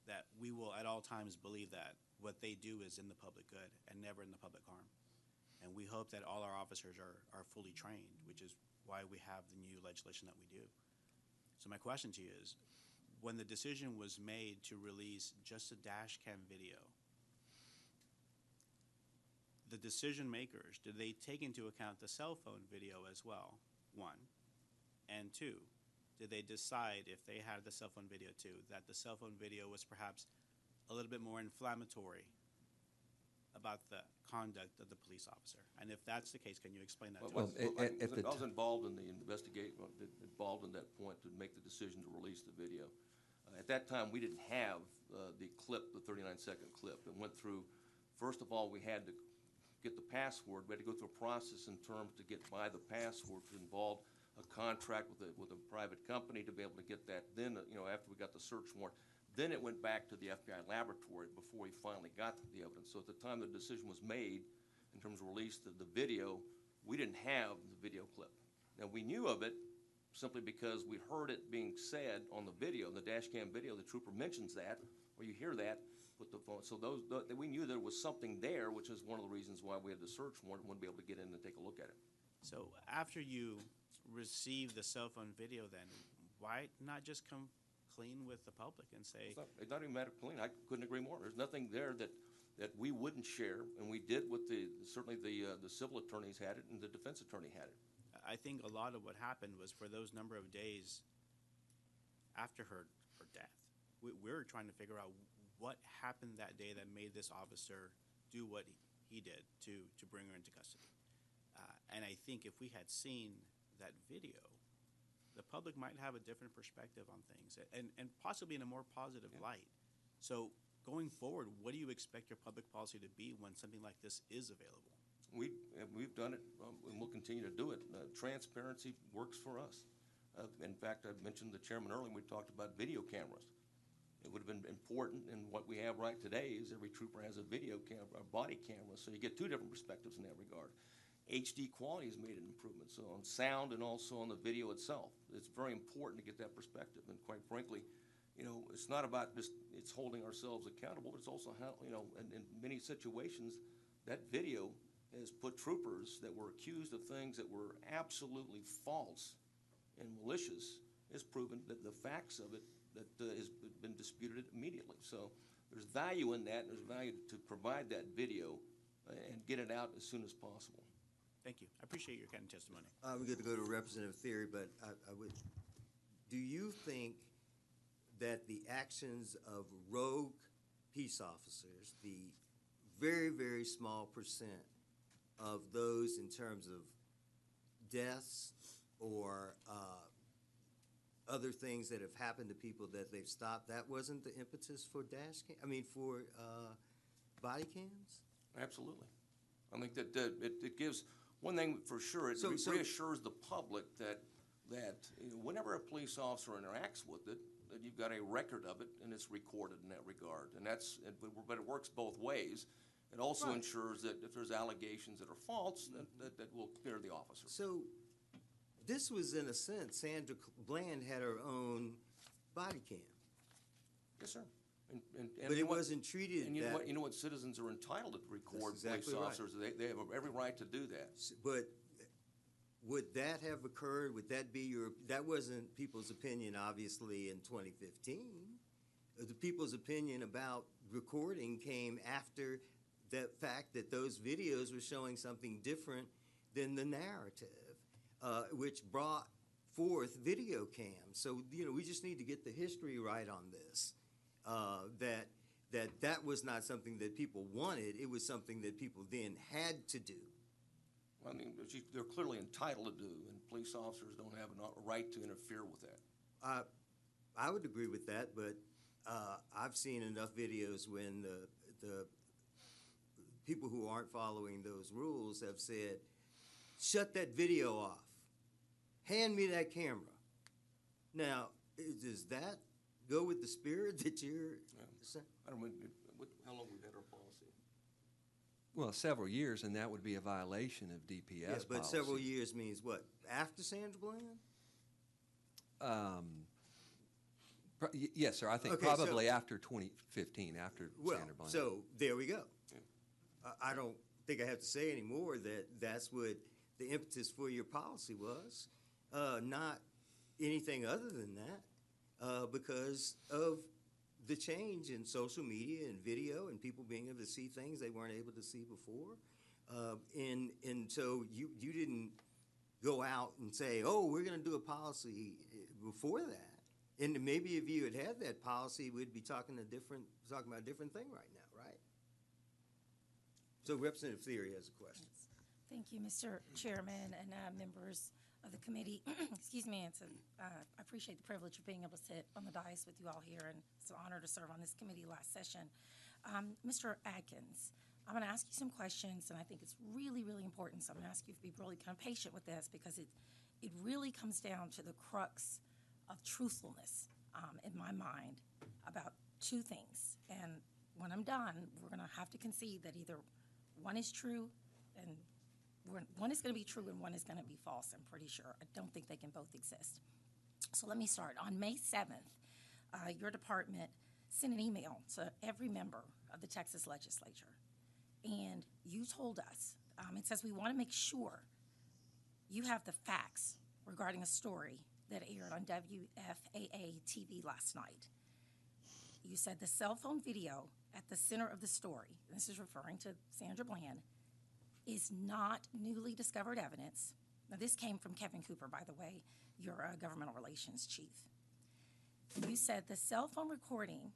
that we will at all times believe that what they do is in the public good and never in the public harm. And we hope that all our officers are fully trained, which is why we have the new legislation that we do. So my question to you is, when the decision was made to release just a dash cam video, the decision makers, did they take into account the cell phone video as well? One. And two, did they decide, if they had the cell phone video too, that the cell phone video was perhaps a little bit more inflammatory about the conduct of the police officer? And if that's the case, can you explain that to Well, us? I was involved in the investigation, involved in that point to make the decision to release the video. At that time, we didn't have the clip, the 39-second clip. It went through, first of all, we had to get the password. We had to go through a process in terms to get by the password, which involved a contract with a private company to be able to get that. Then, after we got the search warrant, then it went back to the FBI laboratory before we finally got the evidence. So at the time the decision was made, in terms of release of the video, we didn't have the video clip. Now, we knew of it simply because we heard it being said on the video, the dash cam video. The trooper mentions that, or you hear that with the phone. So we knew there was something there, which is one of the reasons why we had the search warrant and wouldn't be able to get in and take a look at it. So after you received the cell phone video, then why not just come clean with the public and say, It's not even a matter of clean. I couldn't agree more. There's nothing there that we wouldn't share, and we did with certainly the civil attorneys had it and the defense attorney had it. I think a lot of what happened was for those number of days after her death, we're trying to figure out what happened that day that made this officer do what he did to bring her into custody. And I think if we had seen that video, the public might have a different perspective on things and possibly in a more positive light. So going forward, what do you expect your public policy to be when something like this is available? We've done it, and we'll continue to do it. Transparency works for us. In fact, I mentioned the chairman earlier, we talked about video cameras. It would have been important, and what we have right today is every trooper has a video camera, a body camera, so you get two different perspectives in that regard. HD quality has made an improvement, so on sound and also on the video itself. It's very important to get that perspective, and quite frankly, it's not about just it's holding ourselves accountable, but it's also how, in many situations, that video has put troopers that were accused of things that were absolutely false and malicious, has proven that the facts of it that has been disputed immediately. So there's value in that, and there's value to provide that video and get it out as soon as possible. Thank you. I appreciate your kind of testimony. We get to go to representative theory, but I would. Do you think that the actions of rogue peace officers, the very, very small percent of those in terms of deaths or other things that have happened to people that they've stopped, that wasn't the impetus for for body cams? Absolutely. I think that it gives one thing for sure. It reassures the public that whenever a police officer interacts with it, that you've got a record of it and it's recorded in that regard. And but it works both ways. It also ensures that if there's allegations that are false, that will clear the officer. So this was, in a sense, Sandra Bland had her own body cam. Yes, sir. But it wasn't treated and you that. know what? Citizens are entitled to record exactly police right. officers. They have every right to do that. But would that have occurred? Would that be that wasn't people's opinion, obviously, in 2015. The people's opinion about recording came after the fact that those videos were showing something different than the narrative, which brought forth video cams. So, we just need to get the history right on this, that was not something that people wanted. It was something that people then had to do. I mean, they're clearly entitled to do, and police officers don't have a right to interfere with that. I would agree with that, but I've seen enough videos when the people who aren't following those rules have said, shut that video off. Hand me that camera. Now, does that go with the spirit that you're saying? I don't know, how long we've had our policy? Well, several years, and that would be a violation of DPS Yeah, but policy. several years means what? After Sandra Bland? Yes, sir. I think Okay, probably so- after 2015, after Sandra Bland. So there we go. I don't think I have to say anymore that that's what the impetus for your policy was, not anything other than that, because of the change in social media and video and people being able to see things they weren't able to see before. And so you didn't go out and say, oh, we're going to do a policy before that. And maybe if you had that policy, we'd be talking about a different thing right now, right? So Representative Theory has a question. Thank you, Mr. Chairman and members of the committee. Excuse me, I appreciate the privilege of being able to sit on the dais with you all here, and it's an honor to serve on this committee last session. Mr. Atkins, I'm going to ask you some questions, and I think it's really, really important, so I'm going to ask you to be really kind of patient with this, because it really comes down to the crux of truthfulness in my mind about two things. And when I'm done, we're going to have to concede that either one is true and one is going to be true and one is going to be false, I'm pretty sure. I don't think they can both exist. So let me start. On May 7th, your department sent an email to every member of the Texas legislature, and you told us, it says, we want to make sure you have the facts regarding a story that aired on WFAA TV last night. You said the cell phone video at the center of the story, and this is referring to Sandra Bland, is not newly discovered evidence. Now, this came from Kevin Cooper, by the way, your governmental relations chief. You said the cell phone recording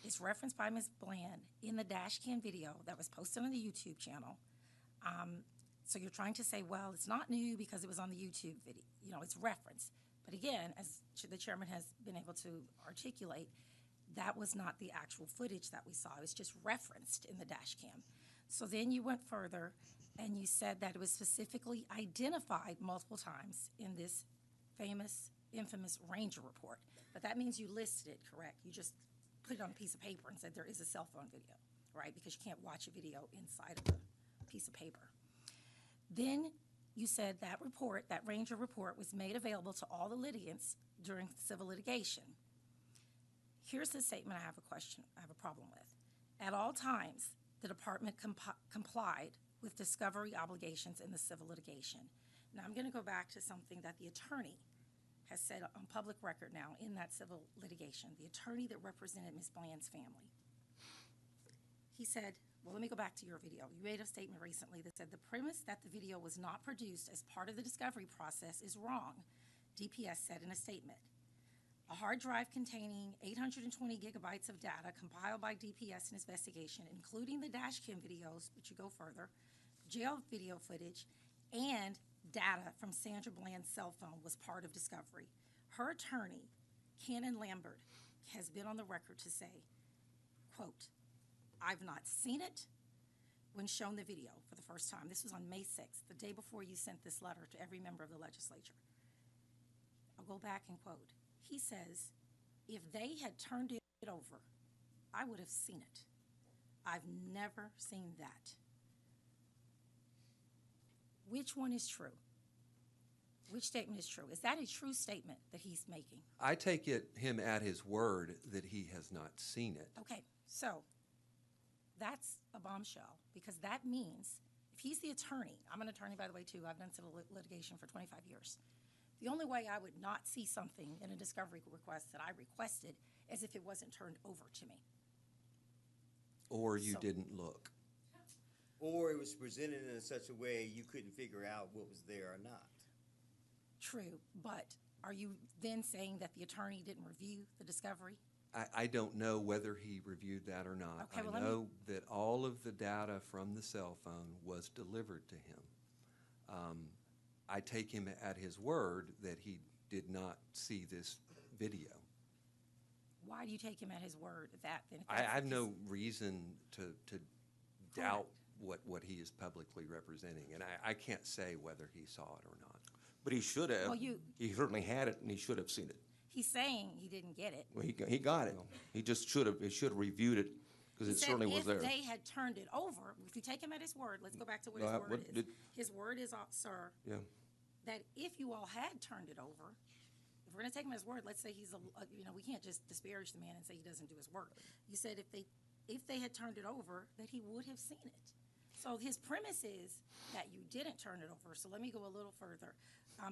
is referenced by Ms. Bland in the Dashcam video that was posted on the YouTube channel. So you're trying to say, well, it's not new because it was on the YouTube video. It's referenced. But again, as the chairman has been able to articulate, that was not the actual footage that we saw. It was just referenced in the Dashcam. So then you went further and you said that it was specifically identified multiple times in this infamous Ranger report. But that means you listed it, correct? You just put it on a piece of paper and said there is a cell phone video, right? Because you can't watch a video inside of a piece of paper. Then you said that report, that Ranger report, was made available to all the litigants during civil litigation. Here's the statement I have a problem with. At all times, the department complied with discovery obligations in the civil litigation. Now, I'm going to go back to something that the attorney has said on public record now in that civil litigation, the attorney that represented Ms. Bland's family. He said, well, let me go back to your video. You made a statement recently that said the premise that the video was not produced as part of the discovery process is wrong, DPS said in a statement. A hard drive containing 820 gigabytes of data compiled by DPS in investigation, including the Dashcam videos, which you go further, jail video footage, and data from Sandra Bland's cell phone was part of discovery. Her attorney, Canon Lambert, has been on the record to say, quote, I've not seen it when shown the video for the first time. This was on May 6th, the day before you sent this letter to every member of the legislature. I'll go back and quote. He says, if they had turned it over, I would have seen it. I've never seen that. Which one is true? Which statement is true? Is that a true statement that he's making? I take him at his word that he has not seen it. Okay, so that's a bombshell, because that means if he's the attorney, I'm an attorney, by the way, too. I've done civil litigation for 25 years. The only way I would not see something in a discovery request that I requested is if it wasn't turned over to me. Or you didn't look. Or it was presented in such a way you couldn't figure out what was there or not. True, but are you then saying that the attorney didn't review the discovery? I don't know whether he reviewed that or not. Okay, well, I know that all of the data from the cell phone was delivered to him. I take him at his word that he did not see this video. Why do you take him at his word that then? I have no reason to doubt what he is publicly representing, and I can't say whether he saw it or not. But he should have. Well, he certainly had it, and he should have seen it. He's saying he didn't get it. Well, he got it. He just should have. He should have reviewed it, because it certainly was there. If they had turned it over, if you take him at his word, let's go back to what his word is. His word is, sir, that if you all had turned it over, if we're going to take him at his word, let's say he's we can't just disparage the man and say he doesn't do his work. You said if they had turned it over, that he would have seen it. So his premise is that you didn't turn it over. So let me go a little further,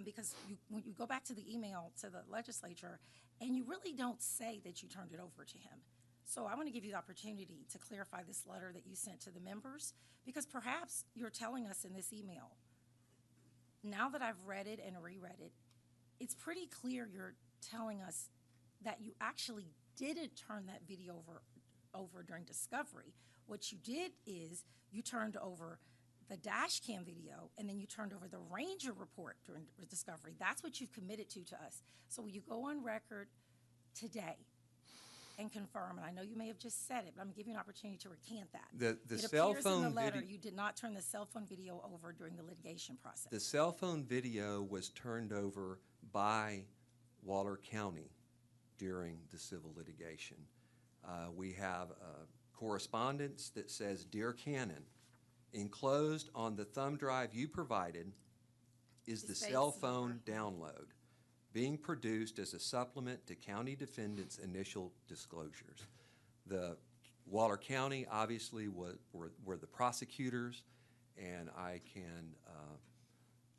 because when you go back to the email to the legislature, and you really don't say that you turned it over to him. So I want to give you the opportunity to clarify this letter that you sent to the members, because perhaps you're telling us in this email now that I've read it and reread it, it's pretty clear you're telling us that you actually didn't turn that video over during discovery. What you did is you turned over the Dashcam video, and then you turned over the Ranger report during discovery. That's what you've committed to us. So will you go on record today and confirm, and I know you may have just said it, but I'm going to give you an opportunity to recant that. The It cell appears in phone the letter video. you did not turn the cell phone video over during the litigation process. The cell phone video was turned over by Waller County during the civil litigation. We have correspondence that says, "Dear Cannon, enclosed on the thumb drive you provided is the cell phone download being produced as a supplement to county defendants' initial disclosures." The Waller County obviously were the prosecutors, and I can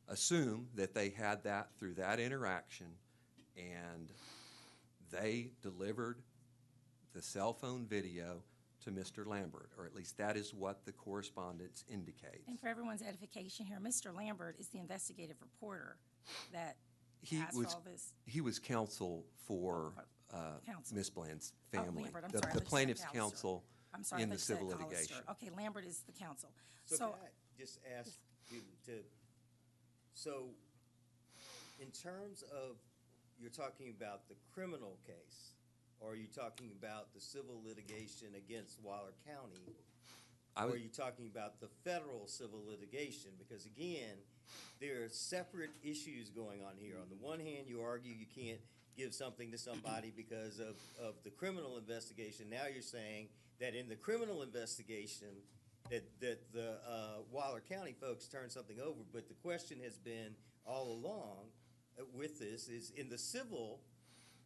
assume that they had that through that interaction, and they delivered the cell phone video to Mr. Lambert, or at least that is what the correspondence indicates. And for everyone's edification here, Mr. Lambert is the investigative reporter that He asked was for all this. He was counsel for Counsel. Ms. Bland's Oh, family, Lambert, I'm the sorry, I thought you said plaintiff's Callister. counsel I'm sorry, I in thought the you said civil Callister. litigation. Okay, Lambert is the counsel. So can I just ask you to, so in terms of, you're talking about the criminal case, or are you talking about the civil litigation against Waller County? I Or would- are you talking about the federal civil litigation? Because again, there are separate issues going on here. On the one hand, you argue you can't give something to somebody because of the criminal investigation. Now you're saying that in the criminal investigation, that the Waller County folks turned something over. But the question has been all along with this is, in the civil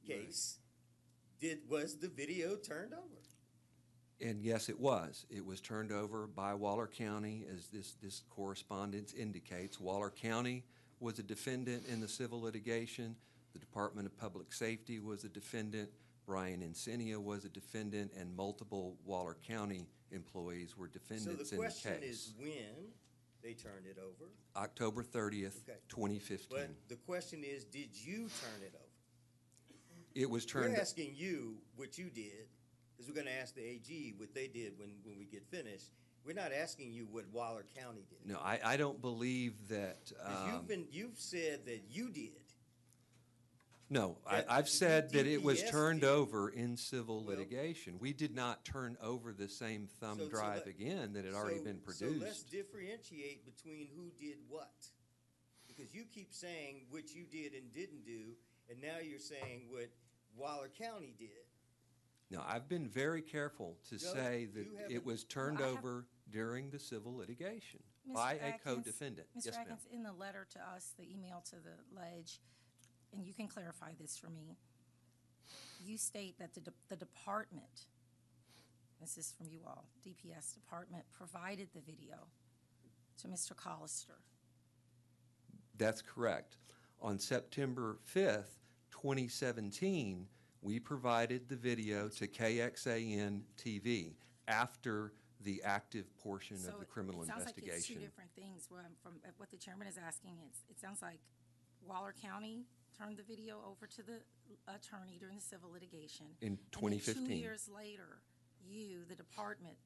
case, was the video turned over? And yes, it was. It was turned over by Waller County, as this correspondence indicates. Waller County was a defendant in the civil litigation. The Department of Public Safety was a defendant. Brian Insinia was a defendant, and multiple Waller County employees were defendants in the case. So the question is when they turned it over. October 30th, Okay. 2015. But the question is, did you turn it over? It was turned. We're asking you what you did, because we're going to ask the AG what they did when we get finished. We're not asking you what Waller County did. No, I don't believe that. 'Cause you've said that you did. No, that I've said that it was DPS turned did. over in civil Well- litigation. We did not turn over the same thumb So drive let- again that had already been So let's produced. differentiate between who did what. Because you keep saying what you did and didn't do, and now you're saying what Waller County did. No, I've been very careful to say that you it haven't- was turned Well, I have- over during the civil litigation Mr. by a Atkins- co-defendant. Mr. Yes, ma'am. Atkins, in the letter to us, the email to the ledge, and you can clarify this for me, you state that the department, this is from you all, DPS department, provided the video to Mr. Callister. That's correct. On September 5th, 2017, we provided the video to KXAN TV after the active portion So of the criminal it sounds like it's two investigation. different things. From what the chairman is asking, it sounds like Waller County turned the video over to the attorney during the civil litigation. In And then 2015. 2 years later, you, the department,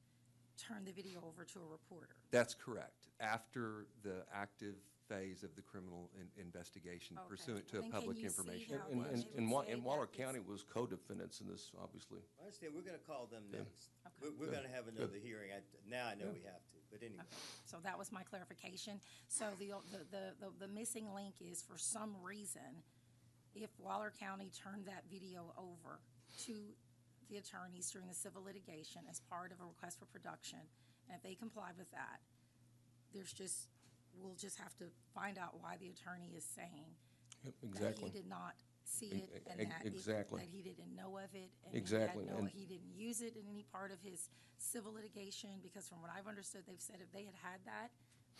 turned the video over to a reporter. That's correct. After the active phase of the criminal investigation Okay. pursuant to Well, a then can public you see information how And, they request. would and, Wa- say and Waller that County it's- was co-defendants in this, obviously. I understand, we're going to call them next. Okay. We're going to have another hearing. Now I know we have to, but anyway. Okay, so that was my clarification. So the missing link is, for some reason, if Waller County turned that video over to the attorneys during the civil litigation as part of a request for production, and if they complied with that, we'll just have to find out why the attorney is saying Yep, that exactly. he did not see E- it, and e- that exactly. that he didn't know of it, and Exactly, and- he didn't use it in any part of his civil litigation, because from what I've understood, they've said if they had that,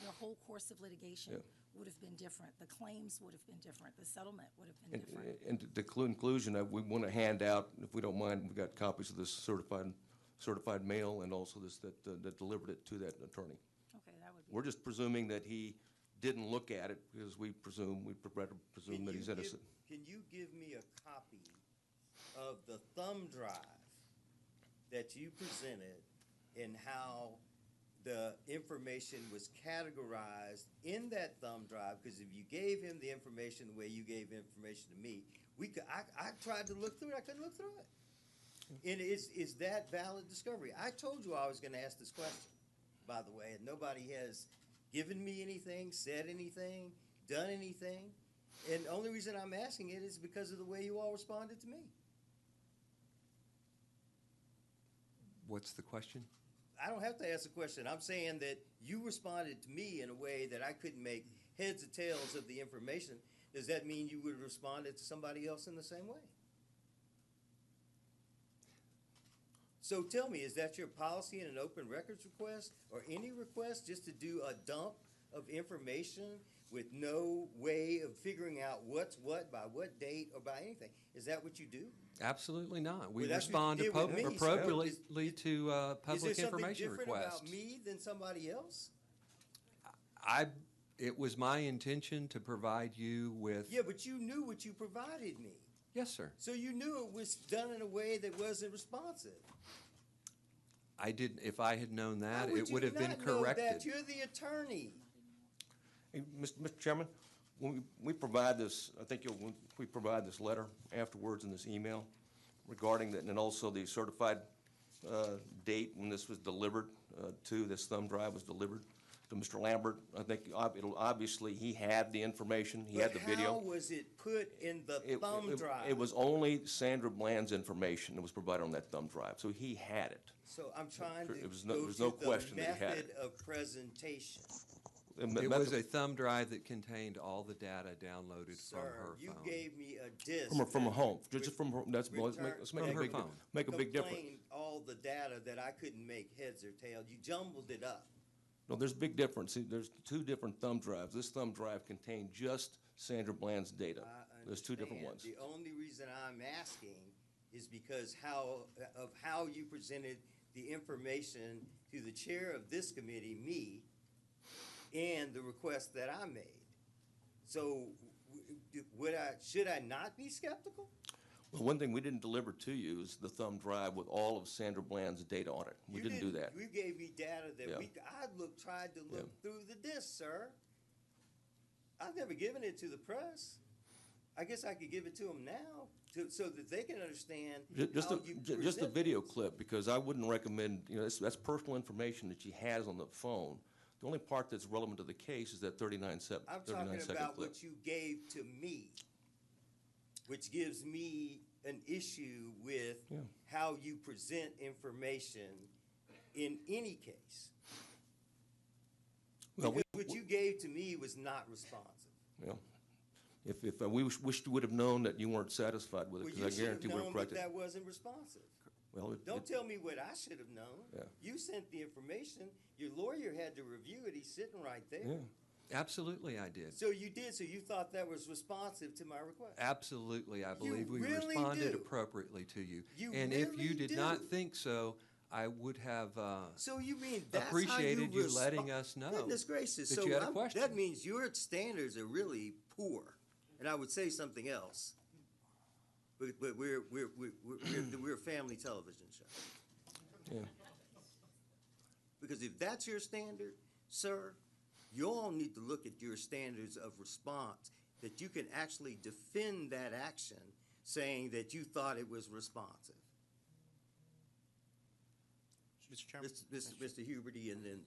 the whole course of litigation Yeah. would have been different. The claims would have been different. The settlement would have been And, different. and to conclusion, we want to hand out, if we don't mind, we've got copies of this certified mail and also this, that delivered it to that attorney. Okay, that would be. We're just presuming that he didn't look at it because we presume that he's innocent. Can you give me a copy of the thumb drive that you presented and how the information was categorized in that thumb drive? Because if you gave him the information the way you gave information to me, I tried to look through it. I couldn't look through it. And is that valid discovery? I told you I was going to ask this question, by the way, and nobody has given me anything, said anything, done anything. And the only reason I'm asking it is because of the way you all responded to me. What's the question? I don't have to ask a question. I'm saying that you responded to me in a way that I couldn't make heads or tails of the information. Does that mean you would have responded to somebody else in the same way? So tell me, is that your policy in an open records request or any request just to do a dump of information with no way of figuring out what's what, by what date, or by anything? Is that what you do? Absolutely not. We Well, that's what respond you did with me, so appropriately to public Is there something information different requests. about me than somebody else? It was my intention to provide you with. Yeah, but you knew what you provided me. Yes, sir. So you knew it was done in a way that wasn't responsive. I didn't. If I had known that, How it would have been you not know corrected. that? You're the attorney. Hey, Mr. Chairman, when we provide this, I think we provide this letter afterwards in this email regarding that, and also the certified date when this was delivered this thumb drive was delivered to Mr. Lambert. I think obviously he had the information, he had the video. How was it put in the thumb drive? It was only Sandra Bland's information that was provided on that thumb drive, so he had it. So I'm trying to There was go no to question the that he had method it. of presentation. It was a thumb drive that contained all the data downloaded from Sir, her you phone. gave me a disc. From a home, that just from her, let's make From a her big, phone. make a big difference. contained all the data that I couldn't make heads or tails. You jumbled it up. No, there's a big difference. See, there's two different thumb drives. This thumb drive contained just Sandra Bland's data. There's two different ones. The only reason I'm asking is because of how you presented the information to the chair of this committee, me, and the request that I made. So should I not be skeptical? Well, one thing we didn't deliver to you is the thumb drive with all of Sandra Bland's data on it. We didn't do that. You gave me data that Yeah. I tried to look through the disc, sir. I've never given it to the press. I guess I could give it to them now so that they can understand Just how a, you just a present video this. clip, because I wouldn't recommend, that's personal information that she has on the phone. The only part that's relevant to the case is that 39-second I'm talking clip. about what you gave to me, which gives me an issue with how you present information in any case. Well, Because what you gave to me was not responsive. Yeah. If we wished you would have known that you weren't satisfied with it, Well, because you I should have guarantee we would known have that corrected it. that wasn't responsive. Well, Don't tell me what I should have known. Yeah. You sent the information. Your lawyer had to review it. He's sitting right there. Yeah. Absolutely, I did. So you did. So you thought that was responsive to my request. Absolutely, I believe we really responded do. appropriately to you. You And if you really did do. not think so, I would have So you mean that's appreciated how you you letting us know Goodness gracious! that So you had a question. that means your standards are really poor, and I would say something else. But we're a family television show. Yeah. Because if that's your standard, sir, you all need to look at your standards of response, that you can actually defend that action saying that you thought it was responsive. Mr. Chairman? Mr. Huberty, and then,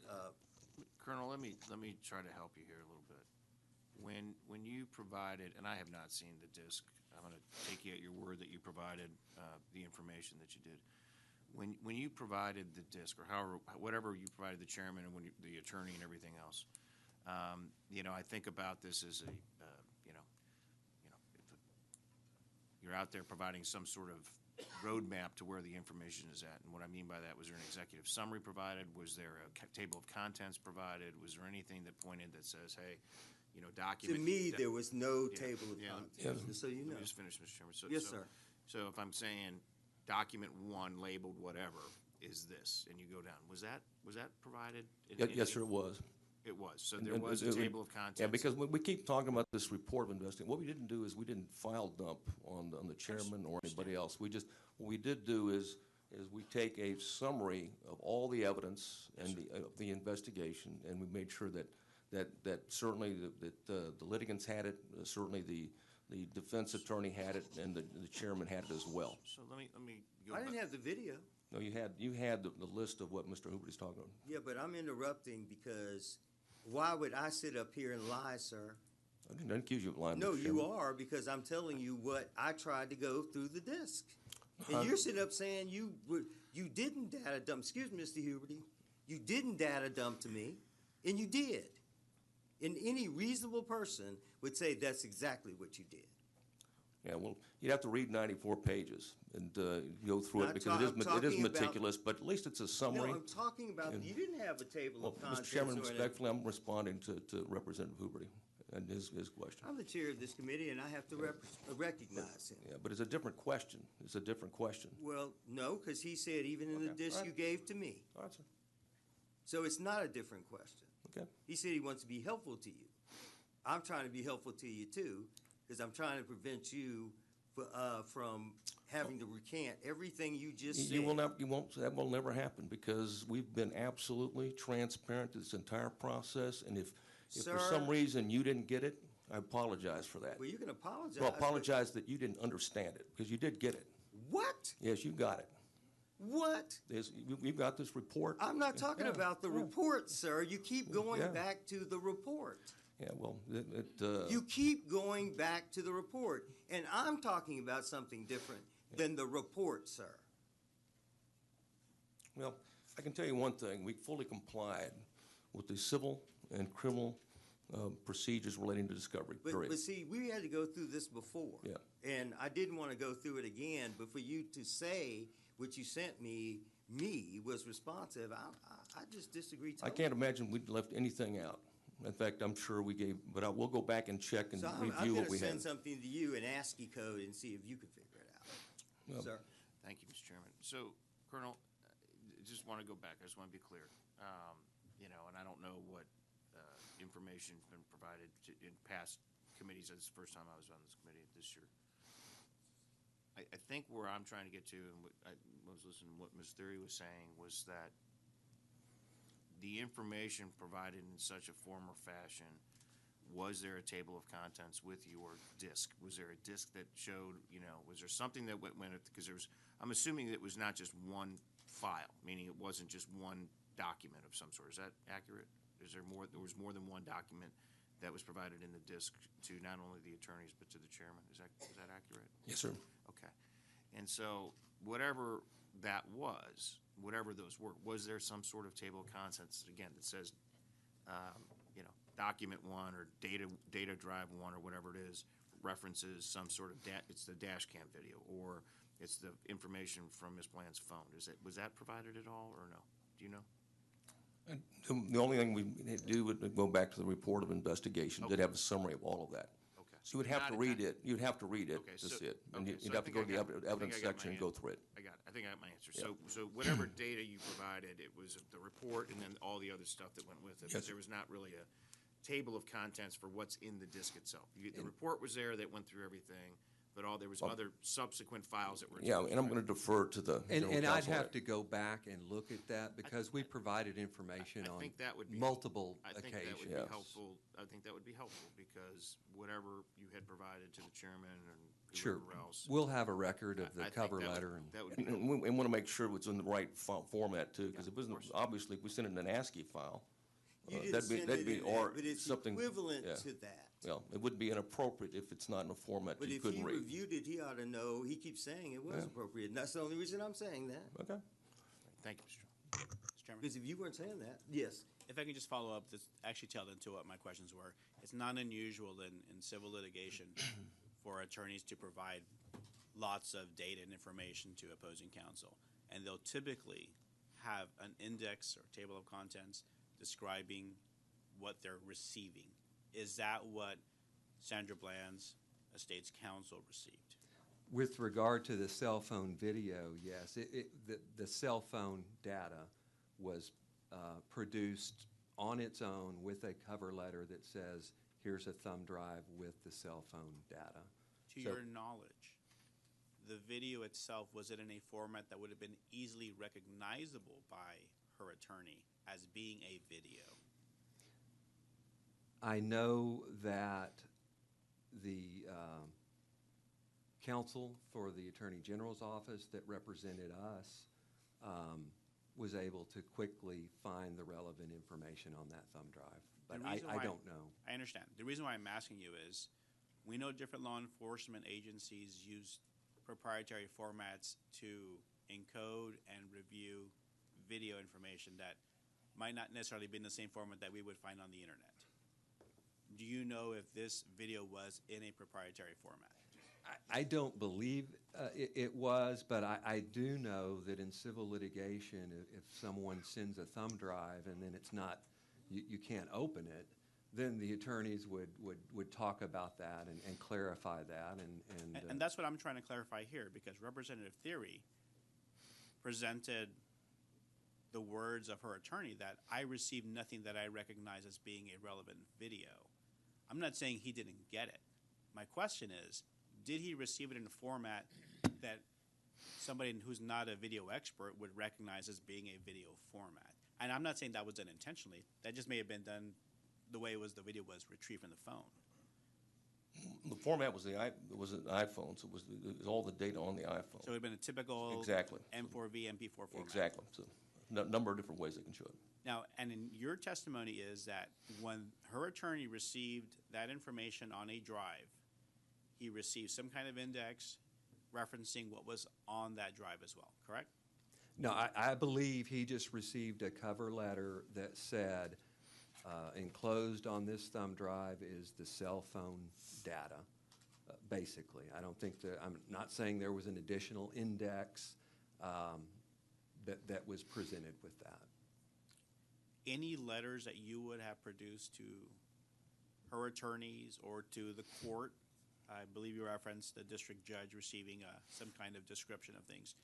Colonel, let me try to help you here a little bit. When you provided, and I have not seen the disc, I'm going to take you at your word that you provided the information that you did. When you provided the disc, or whatever you provided the chairman and the attorney and everything else, I think about this as if you're out there providing some sort of roadmap to where the information is at. And what I mean by that, was there an executive summary provided? Was there a table of contents provided? Was there anything that pointed that says, hey, document? to me, there was no table of contents, just so you Let know. me just finish, Mr. Chairman. Yes, sir. So if I'm saying document 1 labeled whatever is this, and you go down, was that provided? Yes, sir, it was. It was. So And- there and was it- a table of contents. Yeah, because we keep talking about this report of investigation. What we didn't do is we didn't file dump on the chairman or anybody else. What we did do is we take a summary of all the evidence and the investigation, and we made sure that certainly that the litigants had it, certainly the defense attorney had it, and the chairman had it as well. So let me go I back. didn't have the video. No, you had the list of what Mr. Huberty's talking about. Yeah, but I'm interrupting because why would I sit up here and lie, sir? I didn't accuse you of lying. No, Mr. you Chairman. are, because I'm telling you what I tried to go through the disk. And you're sitting up saying you didn't data dump. Excuse me, Mr. Huberty. You didn't data dump to me, and you did. And any reasonable person would say that's exactly what you did. Yeah, well, you'd have to read 94 pages and go through it Not because ta- it I'm is talking about- meticulous, but at least it's a summary. No, I'm talking about, you didn't have a table Well, of contents. Mr. Chairman, or anything. respectfully, I'm responding to Representative Huberty and his question. I'm the chair of this committee, and I have to recognize him. Yeah, but it's a different question. It's a different question. Well, no, because he said even in the Okay, disk all you right. gave to me. All right, sir. So it's not a different question. Okay. He said he wants to be helpful to you. I'm trying to be helpful to you too, because I'm trying to prevent you from having to recant everything you just said. You won't, that will never happen because we've been absolutely transparent to this entire process. And if for Sir. some reason you didn't get it, I apologize for that. Well, you can apologize. Well, but- apologize that you didn't understand it because you did get it. What? Yes, you got it. What? We've got this report. I'm not talking Yeah, about the yeah. report, sir. You keep going Yeah. back to the report. Yeah, well, You keep going back to the report, and I'm talking about something different than the report, sir. well, I can tell you one thing. We fully complied with the civil and criminal procedures relating to discovery, period. But see, we had to go through this before. Yeah. And I didn't want to go through it again, but for you to say what you sent me was responsive, I just disagree I totally. can't imagine we'd left anything out. In fact, I'm sure we gave, but I will go back and check and So I'm review going what to we send had. something to you in ASCII code and see if you can figure it out. Well, Sir? Thank you, Mr. Chairman. So, Colonel, just want to go back. I just want to be clear. And I don't know what information's been provided in past committees. It's the first time I was on this committee this year. I think where I'm trying to get to, and what I was listening to what Ms. Thury was saying, was that the information provided in such a form or fashion, was there a table of contents with your disk? Was there a disk that showed, was there something that went because I'm assuming it was not just one file, meaning it wasn't just one document of some sort. Is that accurate? There was more than one document that was provided in the disk to not only the attorneys but to the chairman? Is that accurate? Yes, sir. Okay. And so whatever that was, whatever those were, was there some sort of table of contents, again, that says, document one or data drive one or whatever it is, references some sort of, it's the Dashcam video, or it's the information from Ms. Bland's phone. Was that provided at all, or no? Do you know? The only thing we do would go back to the report of investigation. Did have a summary of all of that. Okay. So you would have to read it. You'd have to read it Okay, to so- see it. And okay, you'd so I have to think go to I the got- I evidence think I got section my and go through it. I got it. I think I got my answer. So whatever data you provided, it was the report and then all the other stuff that went with it. But Yes. there was not really a table of contents for what's in the disk itself. The report was there that went through everything, but there was other subsequent files that were. Yeah, and I'm going to defer to the And general I'd counsel on have it. to go back and look at that because we provided information I on think that would be multiple I think that would occasions. be Yes. helpful. I think that would be helpful because whatever you had provided to the chairman and Sure. whoever else. We'll have a record of I the think cover that would- letter and. That would be And we want to make sure it's in the right format too, because Yeah, it wasn't, of course. obviously, if we send it in an ASCII file, You didn't that'd be, send that'd it be, in or that, but it's something. equivalent yeah. to that. Well, it would be inappropriate if it's not in a format But you if he couldn't read. reviewed it, he ought to know. He keeps saying it was Yeah. appropriate, and that's the only reason I'm saying that. Okay. Thank you, Mr. Chairman. Mr. Chairman, Because if you weren't saying that, yes. if I can just follow up, this actually tailed into what my questions were. It's not unusual in civil litigation for attorneys to provide lots of data and information to opposing counsel, and they'll typically have an index or table of contents describing what they're receiving. Is that what Sandra Bland's estate's counsel received? With regard to the cell phone video, yes, the cell phone data was produced on its own with a cover letter that says, here's a thumb drive with the cell phone data. To So- your knowledge, the video itself, was it in a format that would have been easily recognizable by her attorney as being a video? I know that the counsel for the Attorney General's office that represented us was able to quickly find the relevant information on that thumb drive. But The reason I why- don't know. I understand. The reason why I'm asking you is, we know different law enforcement agencies use proprietary formats to encode and review video information that might not necessarily be in the same format that we would find on the internet. Do you know if this video was in a proprietary format? I don't believe it was, but I do know that in civil litigation, if someone sends a thumb drive and then it's not, you can't open it, then the attorneys would talk about that and clarify that. And that's what I'm trying to clarify here, because Representative Theory presented the words of her attorney that I received nothing that I recognize as being a relevant video. I'm not saying he didn't get it. My question is, did he receive it in a format that somebody who's not a video expert would recognize as being a video format? And I'm not saying that was done intentionally. That just may have been done the way the video was retrieved from the phone. The format was an iPhone, so it was all the data on the iPhone. So it would have been a typical Exactly. M4V, MP4 format. Exactly. So number of different ways they can show it. Now, and in your testimony is that when her attorney received that information on a drive, he received some kind of index referencing what was on that drive as well, correct? No, I believe he just received a cover letter that said, enclosed on this thumb drive is the cell phone data, basically. I don't think I'm not saying there was an additional index that was presented with that. Any letters that you would have produced to her attorneys or to the court? I believe you referenced the district judge receiving some kind of description of things.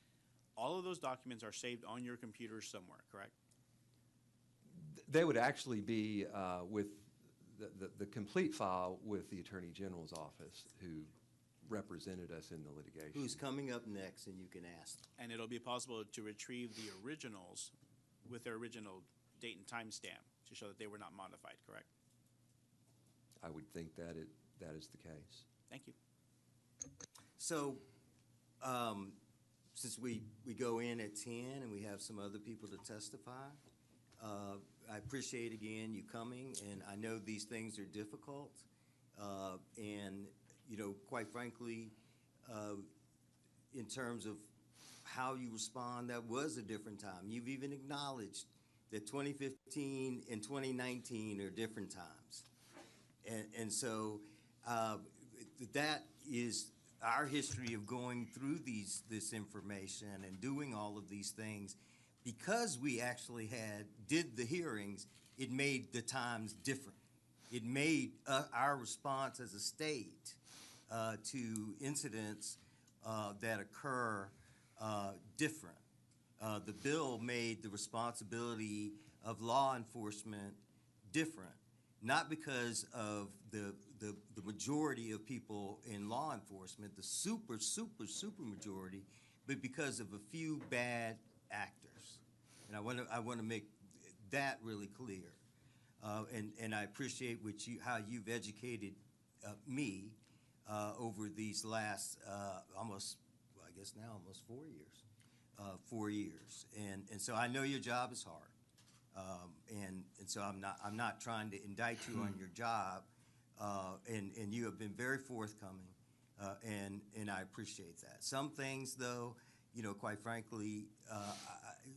All of those documents are saved on your computer somewhere, correct? They would actually be with the complete file with the Attorney General's office, who represented us in the litigation. Who's coming up next, and you can ask them. And it'll be possible to retrieve the originals with their original date and time stamp to show that they were not modified, correct? I would think that is the case. Thank you. So, since we go in at 10 and we have some other people to testify, I appreciate again you coming, and I know these things are difficult, and quite frankly, in terms of how you respond, that was a different time. You've even acknowledged that 2015 and 2019 are different times, and so that is our history of going through this information and doing all of these things. Because we actually did the hearings, it made the times different. It made our response as a state to incidents that occur different. The bill made the responsibility of law enforcement different, not because of the majority of people in law enforcement, the super majority, but because of a few bad actors. And I want to make that really clear. And I appreciate how you've educated me over these last almost 4 years. 4 years. And so I know your job is hard. And so I'm not trying to indict you on your job. And you have been very forthcoming. And I appreciate that. Some things, though, quite frankly,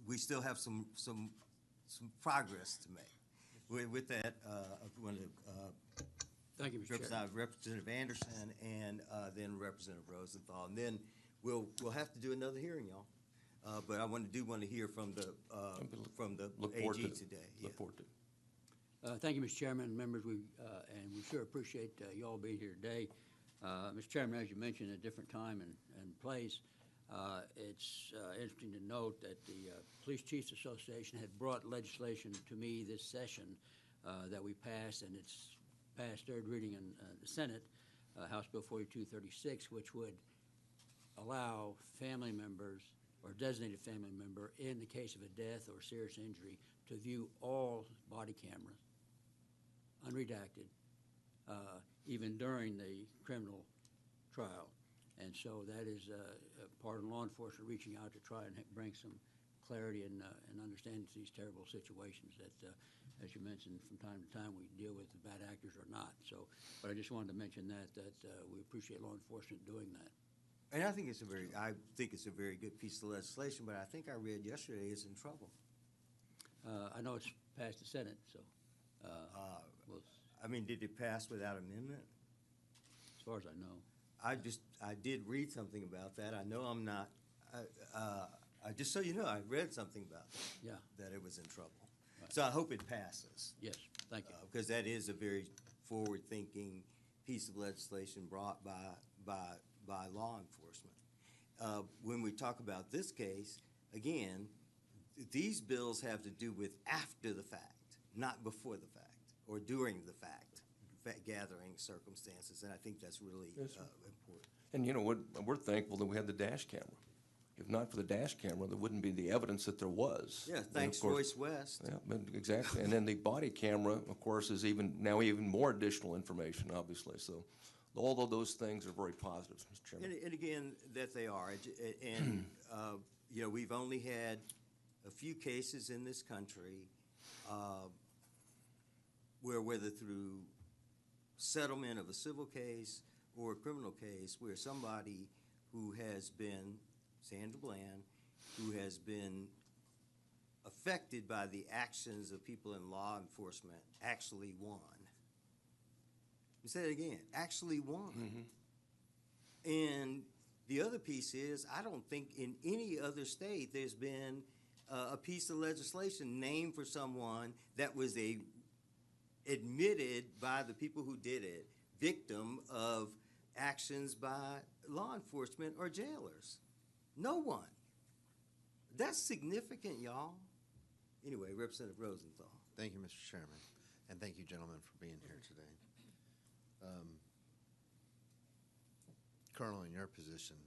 we still have some progress to make. With that, I want to Thank you, Mr. Chair. Representative Anderson and then Representative Rosenthal, and then we'll have to do another hearing, y'all. But I want to hear from the AG today. Look forward to it. Thank you, Mr. Chairman and members. And we sure appreciate you all being here today. Mr. Chairman, as you mentioned, a different time and place. It's interesting to note that the Police Chiefs Association had brought legislation to me this session that we passed, and it's passed third reading in the Senate, House Bill 4236, which would allow family members or designated family member in the case of a death or serious injury to view all body cameras, unredacted, even during the criminal trial. And so that is a part of law enforcement reaching out to try and bring some clarity and understanding to these terrible situations that, as you mentioned, from time to time we deal with bad actors or not. So, but I just wanted to mention that we appreciate law enforcement doing that. And I think it's a very good piece of legislation, but I think I read yesterday it's in trouble. I know it's passed the Senate, so. I mean, did it pass without amendment? As far as I know. I did read something about that. I know I'm not, just so you know, I read something about that. Yeah. That it was in trouble. Right. So I hope it passes. Yes, thank you. Because that is a very forward-thinking piece of legislation brought by law enforcement. When we talk about this case, again, these bills have to do with after the fact, not before the fact or during the fact gathering circumstances, and I think that's really important. And you know what, we're thankful that we had the dash camera. If not for the dash camera, there wouldn't be the evidence that there was. Yeah, thanks Royce West. Yeah, but exactly. And then the body camera, of course, is even more additional information, obviously. So all of those things are very positive, Mr. Chairman. And again, that they are. And, you know, we've only had a few cases in this country where, whether through settlement of a civil case or a criminal case, where somebody who has been, Sandra Bland, who has been affected by the actions of people in law enforcement actually won. Let me say it again, actually won. Mm-hmm. And the other piece is, I don't think in any other state there's been a piece of legislation named for someone that was admitted by the people who did it, victim of actions by law enforcement or jailers. No one. That's significant, y'all. Anyway, Representative Rosenthal. Thank you, Mr. Chairman, and thank you, gentlemen, for being here today. Colonel, in your position,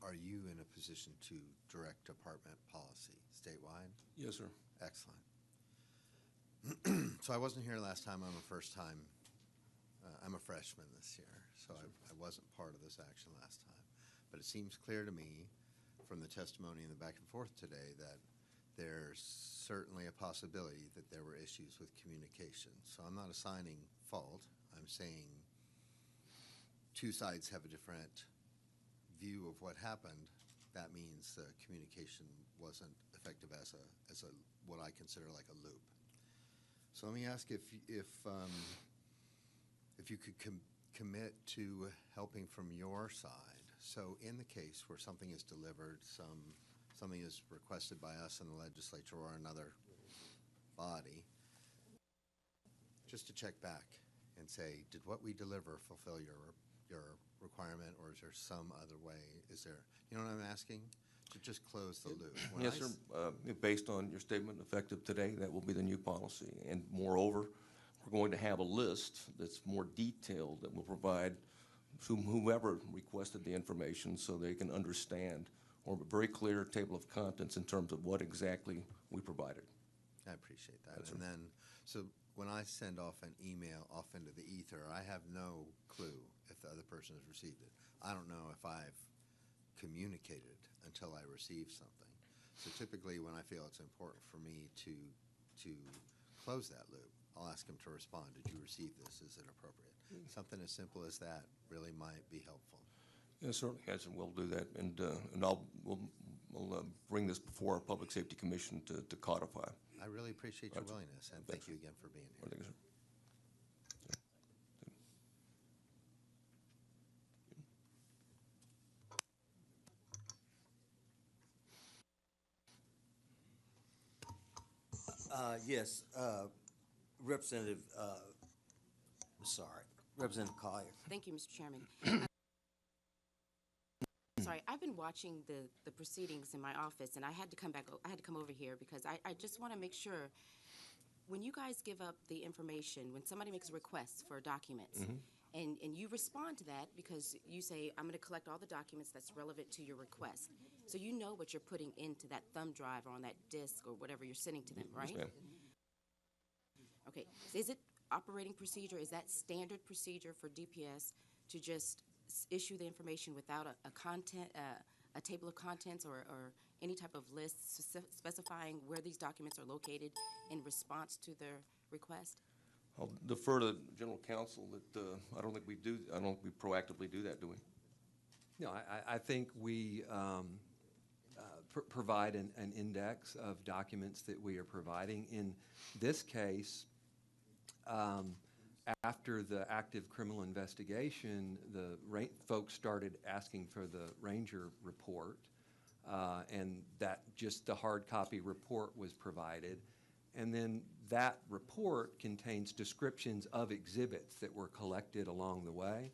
are you in a position to direct department policy statewide? Yes, sir. Excellent. So I wasn't here last time. I'm a first-time. I'm a freshman this year, so I wasn't part of this action last time. But it seems clear to me from the testimony and the back and forth today that there's certainly a possibility that there were issues with communication. So I'm not assigning fault. I'm saying two sides have a different view of what happened. That means the communication wasn't effective as a what I consider like a loop. So let me ask if you could commit to helping from your side. So in the case where something is delivered, something is requested by us in the legislature or another body, just to check back and say, did what we deliver fulfill your requirement, or is there some other way? Is there, you know what I'm asking? To just close the loop. Yes, sir. Based on your statement effective today, that will be the new policy. And moreover, we're going to have a list that's more detailed that will provide whomever requested the information so they can understand, or a very clear table of contents in terms of what exactly we provided. I appreciate that. And then, so when I send off an email off into the ether, I have no clue if the other person has received it. I don't know if I've communicated until I receive something. So typically when I feel it's important for me to close that loop, I'll ask them to respond. Did you receive this? Is it appropriate? Something as simple as that really might be helpful. Yes, certainly, yes, and we'll do that. And we'll bring this before our Public Safety Commission to codify. I really appreciate your willingness, and thank you again for being here. Thank you, sir. Yes, Representative Collier. Thank you, Mr. Chairman. right. I've been watching the proceedings in my office, and I had to come over here because I just want to make sure, when you guys give up the information, when somebody makes a request for documents, and you respond to that because you say, I'm going to collect all the documents that's relevant to your request. So you know what you're putting into that thumb drive or on that disk or whatever you're sending to them, right? Yes, ma'am. Okay. Is it operating procedure? Is that standard procedure for DPS to just issue the information without a table of contents or any type of list specifying where these documents are located in response to their request? I'll defer to General Counsel that I don't think we proactively do that, do we? No, I think we provide an index of documents that we are providing. In this case, after the active criminal investigation, the folks started asking for the Ranger report, and that just the hard copy report was provided. And then that report contains descriptions of exhibits that were collected along the way.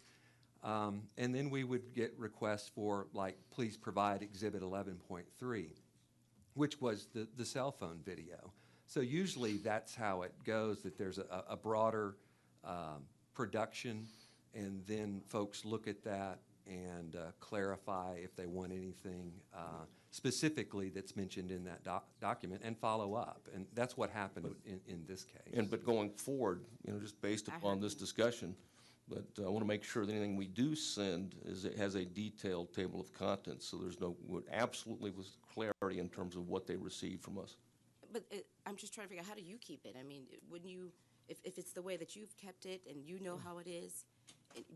And then we would get requests for, like, please provide Exhibit 11.3, which was the cell phone video. So usually that's how it goes, that there's a broader production, and then folks look at that and clarify if they want anything specifically that's mentioned in that document and follow up. And that's what happened in this case. But going forward, just based upon this discussion, but I want to make sure that anything we do send has a detailed table of contents, so there's absolutely with clarity in terms of what they receive from us. But I'm just trying to figure out, how do you keep it? I mean, wouldn't you, if it's the way that you've kept it and you know how it is,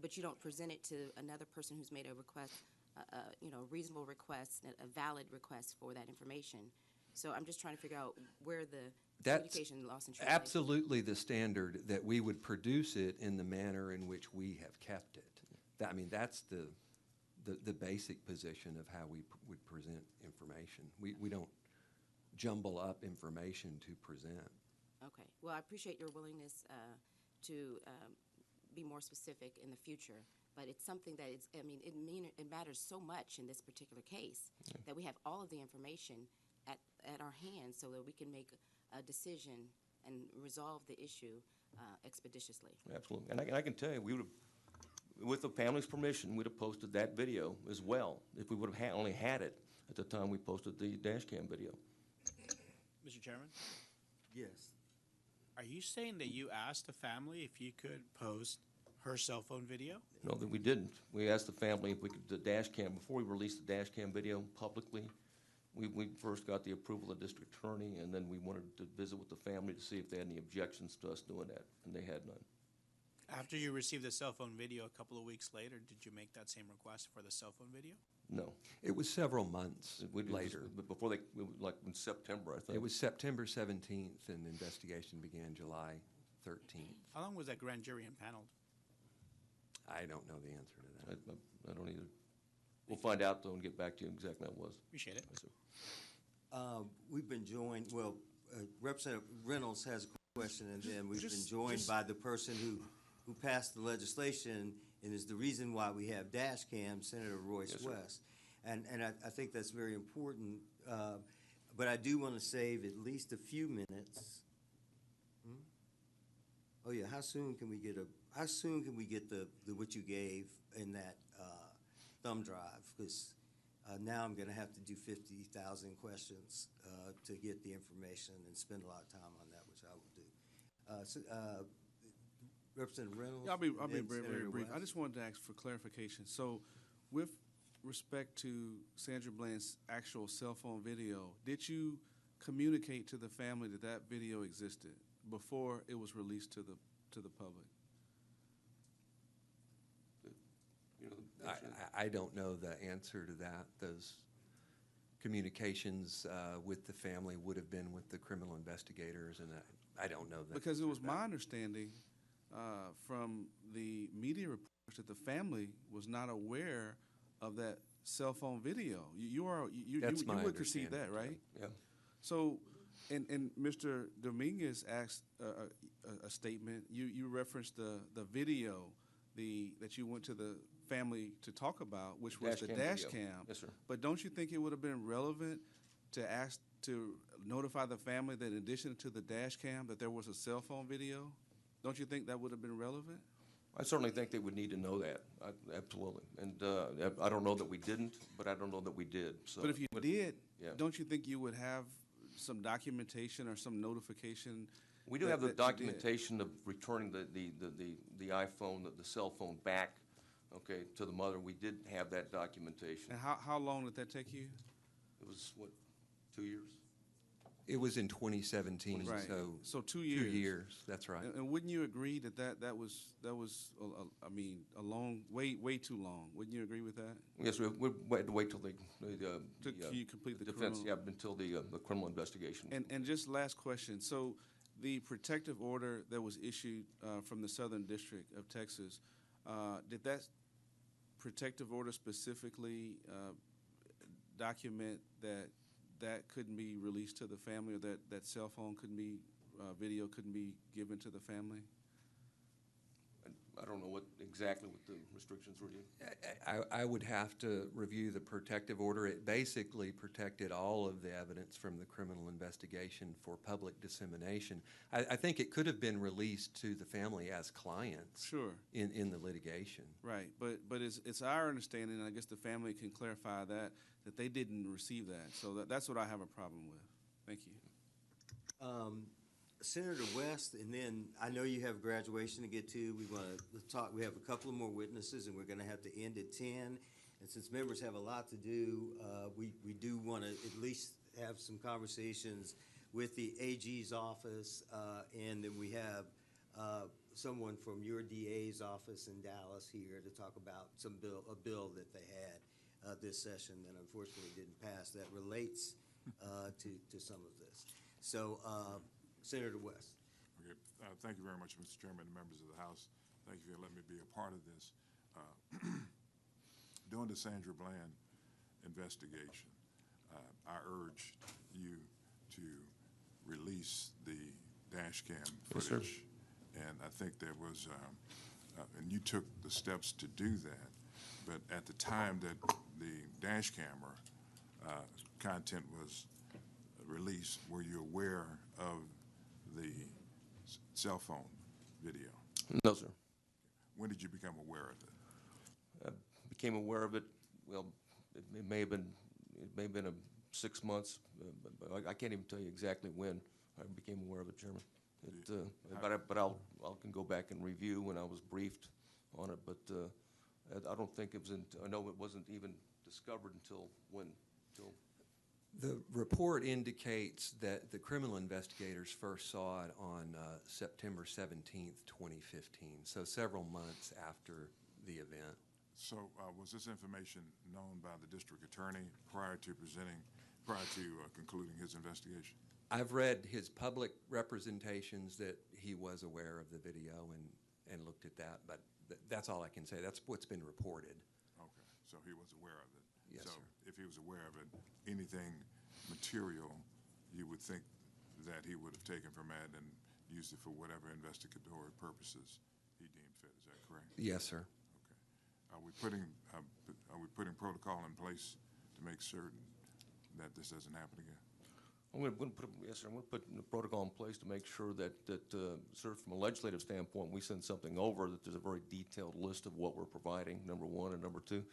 but you don't present it to another person who's made a request, a reasonable request, a valid request for that information. So I'm just trying to figure out where the communication loss and translation. Absolutely the standard that we would produce it in the manner in which we have kept it. That's the basic position of how we would present information. We don't jumble up information to present. Okay. Well, I appreciate your willingness to be more specific in the future, but it's something that it matters so much in this particular case that we have all of the information at our hands so that we can make a decision and resolve the issue expeditiously. Absolutely. And I can tell you, we would have, with the family's permission, we'd have posted that video as well if we would have only had it at the time we posted the Dashcam video. Mr. Chairman? Yes. Are you saying that you asked the family if you could post her cell phone video? No, that we didn't. We asked the family if we could, the Dashcam, before we released the Dashcam video publicly, we first got the approval of the district attorney, and then we wanted to visit with the family to see if they had any objections to us doing that, and they had none. After you received the cell phone video a couple of weeks later, did you make that same request for the cell phone video? No. It was several months later. But before like in September, I think. It was September 17th, and the investigation began July 13th. How long was that grand jury impaneled? I don't know the answer to that. I don't either. We'll find out, though, and get back to you exactly how it was. Appreciate it. Yes, sir. We've been joined, Representative Reynolds has a question, and then we've been joined by the person who passed the legislation and is the reason why we have Dashcam, Senator Royce West. And I think that's very important, but I do want to save at least a few minutes. Oh yeah, how soon can we get the what you gave in that thumb drive? Because now I'm going to have to do 50,000 questions to get the information and spend a lot of time on that, which I will do. Representative Reynolds? Yeah, I'll be very brief. I just wanted to ask for clarification. So with respect to Sandra Bland's actual cell phone video, did you communicate to the family that that video existed before it was released to the public? I don't know the answer to that. Those communications with the family would have been with the criminal investigators, and I don't know that. Because it was my understanding from the media reports that the family was not aware of that cell phone video. You would concede that, right? Yeah. So, and Mr. Dominguez asked a statement. You referenced the video that you went to the family to talk about, which was the Dashcam dash video. cam. Yes, sir. But don't you think it would have been relevant to ask to notify the family that in addition to the dash cam, that there was a cell phone video? Don't you think that would have been relevant? I certainly think they would need to know that, absolutely. And I don't know that we didn't, but I don't know that we did. So, But if you did, yeah. don't you think you would have some documentation or some notification? We do that- have the that you did? documentation of returning the iPhone, the cell phone back, okay, to the mother. We did have that documentation. And how long did that take you? It was, what, 2 years? It was in 2017, Right. so. So 2 2 years. years, that's right. And wouldn't you agree that was I mean, a long, way too long? Wouldn't you agree with that? Yes, we had to wait till You complete the defense, criminal. yeah, until the criminal investigation. And just last question. So the protective order that was issued from the Southern District of Texas, did that protective order specifically document that couldn't be released to the family, or that cell phone couldn't be, video couldn't be given to the family? I don't know exactly what the restrictions were. I would have to review the protective order. It basically protected all of the evidence from the criminal investigation for public dissemination. I think it could have been released to the family as clients. Sure. In the litigation. Right, but it's our understanding, and I guess the family can clarify that they didn't receive that. So that's what I have a problem with. Thank you. Senator West, and then I know you have graduation to get to. We want to talk. We have a couple of more witnesses, and we're going to have to end at 10. And since members have a lot to do, we do want to at least have some conversations with the AG's office, and then we have someone from your DA's office in Dallas here to talk about a bill that they had this session that unfortunately didn't pass that relates to some of this. So. Senator West. Okay. Thank you very much, Mr. Chairman and members of the House. Thank you for letting me be a part of this. During the Sandra Bland investigation, I urged you to release the dash cam footage. Yes, and I think there was, and you took the steps to do that, but at the time that the dash camera content was released, were you aware of the cell phone video? No, sir. When did you become aware of it? I became aware of it, well, it may have been 6 months, but I can't even tell you exactly when I became aware of it, Chairman. But I can go back and review when I was briefed on it, but I don't think it was, I know it wasn't even discovered until when? The report indicates that the criminal investigators first saw it on September 17th, 2015, so several months after the event. So was this information known by the district attorney prior to concluding his investigation? I've read his public representations that he was aware of the video and looked at that, but that's all I can say. That's what's been reported. Okay, so he was aware of it. Yes, so sir. If he was aware of it, anything material, you would think that he would have taken from it and used it for whatever investigatory purposes he deemed fit. Is that correct? Yes, sir. Okay. Are we putting protocol in place to make certain that this doesn't happen again? Yes, sir. I'm going to put the protocol in place to make sure that sort of from a legislative standpoint, we send something over that there's a very detailed list of what we're providing, number one, and number two.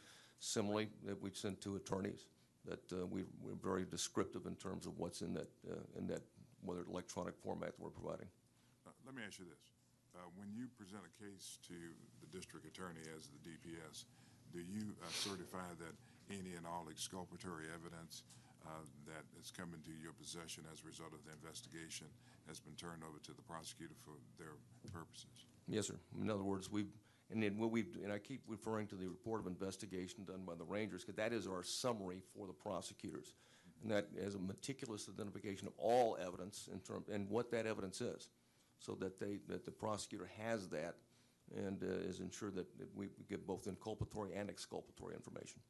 Similarly, that we send to attorneys, that we're very descriptive in terms of what's in that whether electronic format that we're providing. Let me ask you this. When you present a case to the district attorney as the DPS, do you certify that any and all exculpatory evidence that has come into your possession as a result of the investigation has been turned over to the prosecutor for their purposes? Yes, sir. In other words, and I keep referring to the report of investigation done by the Rangers, because that is our summary for the prosecutors. And that is a meticulous identification of all evidence and what that evidence is, so that the prosecutor has that and is ensured that we give both inculpatory and exculpatory information.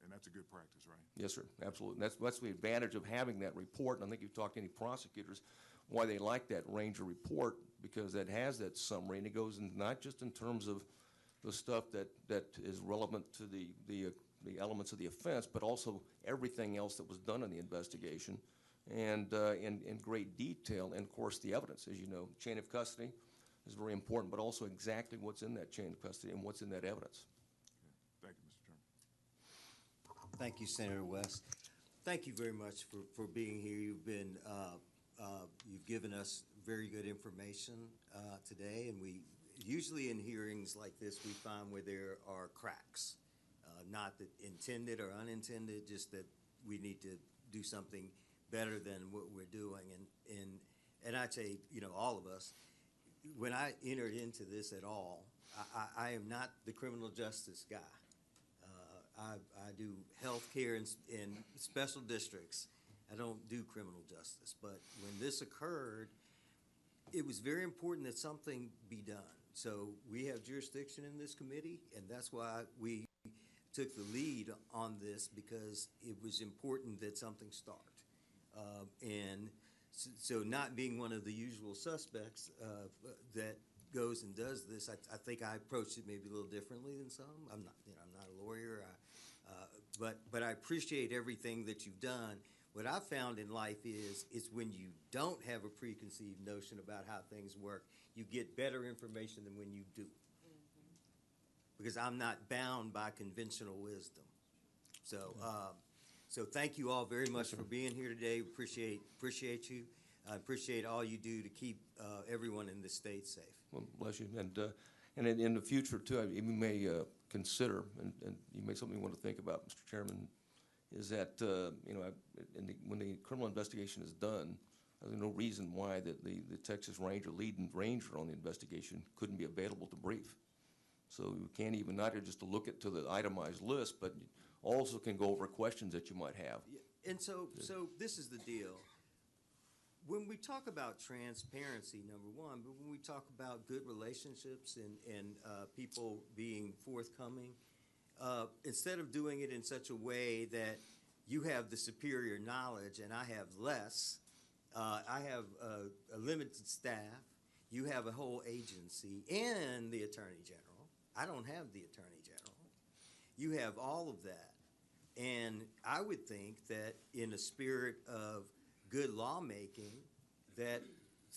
And that's a good practice, right? Yes, sir, absolutely. And that's the advantage of having that report. And I think you've talked to any prosecutors why they like that Ranger report, because that has that summary, and it goes in not just in terms of the stuff that is relevant to the elements of the offense, but also everything else that was done in the investigation, and in great detail. And of course, the evidence, as you know, chain of custody is very important, but also exactly what's in that chain of custody and what's in that evidence. Thank you, Mr. Chairman. Thank you, Senator West. Thank you very much for being here. You've been you've given us very good information today, and we usually in hearings like this we find where there are cracks, not that intended or unintended, just that we need to do something better than what we're doing. And I'd say, you know, all of us, when I entered into this at all, I am not the criminal justice guy. I do health care in special districts. I don't do criminal justice. But when this occurred, it was very important that something be done. So we have jurisdiction in this committee, and that's why we took the lead on this, because it was important that something start. And so not being one of the usual suspects that goes and does this, I think I approached it maybe a little differently than some. I'm not, you know, I'm not a lawyer, but I appreciate everything that you've done. What I've found in life is when you don't have a preconceived notion about how things work, you get better information than when you do. Because I'm not bound by conventional wisdom. So, so thank you all very much for being here today. Appreciate you. I appreciate all you do to keep everyone in this state safe. Well, bless you. And in the future, too, we may consider, and you may something you want to think about, Mr. Chairman, is that, you know, when the criminal investigation is done, there's no reason why the Texas Ranger, lead ranger on the investigation, couldn't be available to brief. So you can't even, not just to look at to the itemized list, but also can go over questions that you might have. And so this is the deal. When we talk about transparency, number one, but when we talk about good relationships and people being forthcoming, instead of doing it in such a way that you have the superior knowledge and I have less, I have a limited staff, you have a whole agency and the Attorney General. I don't have the Attorney General. You have all of that. And I would think that in a spirit of good lawmaking, that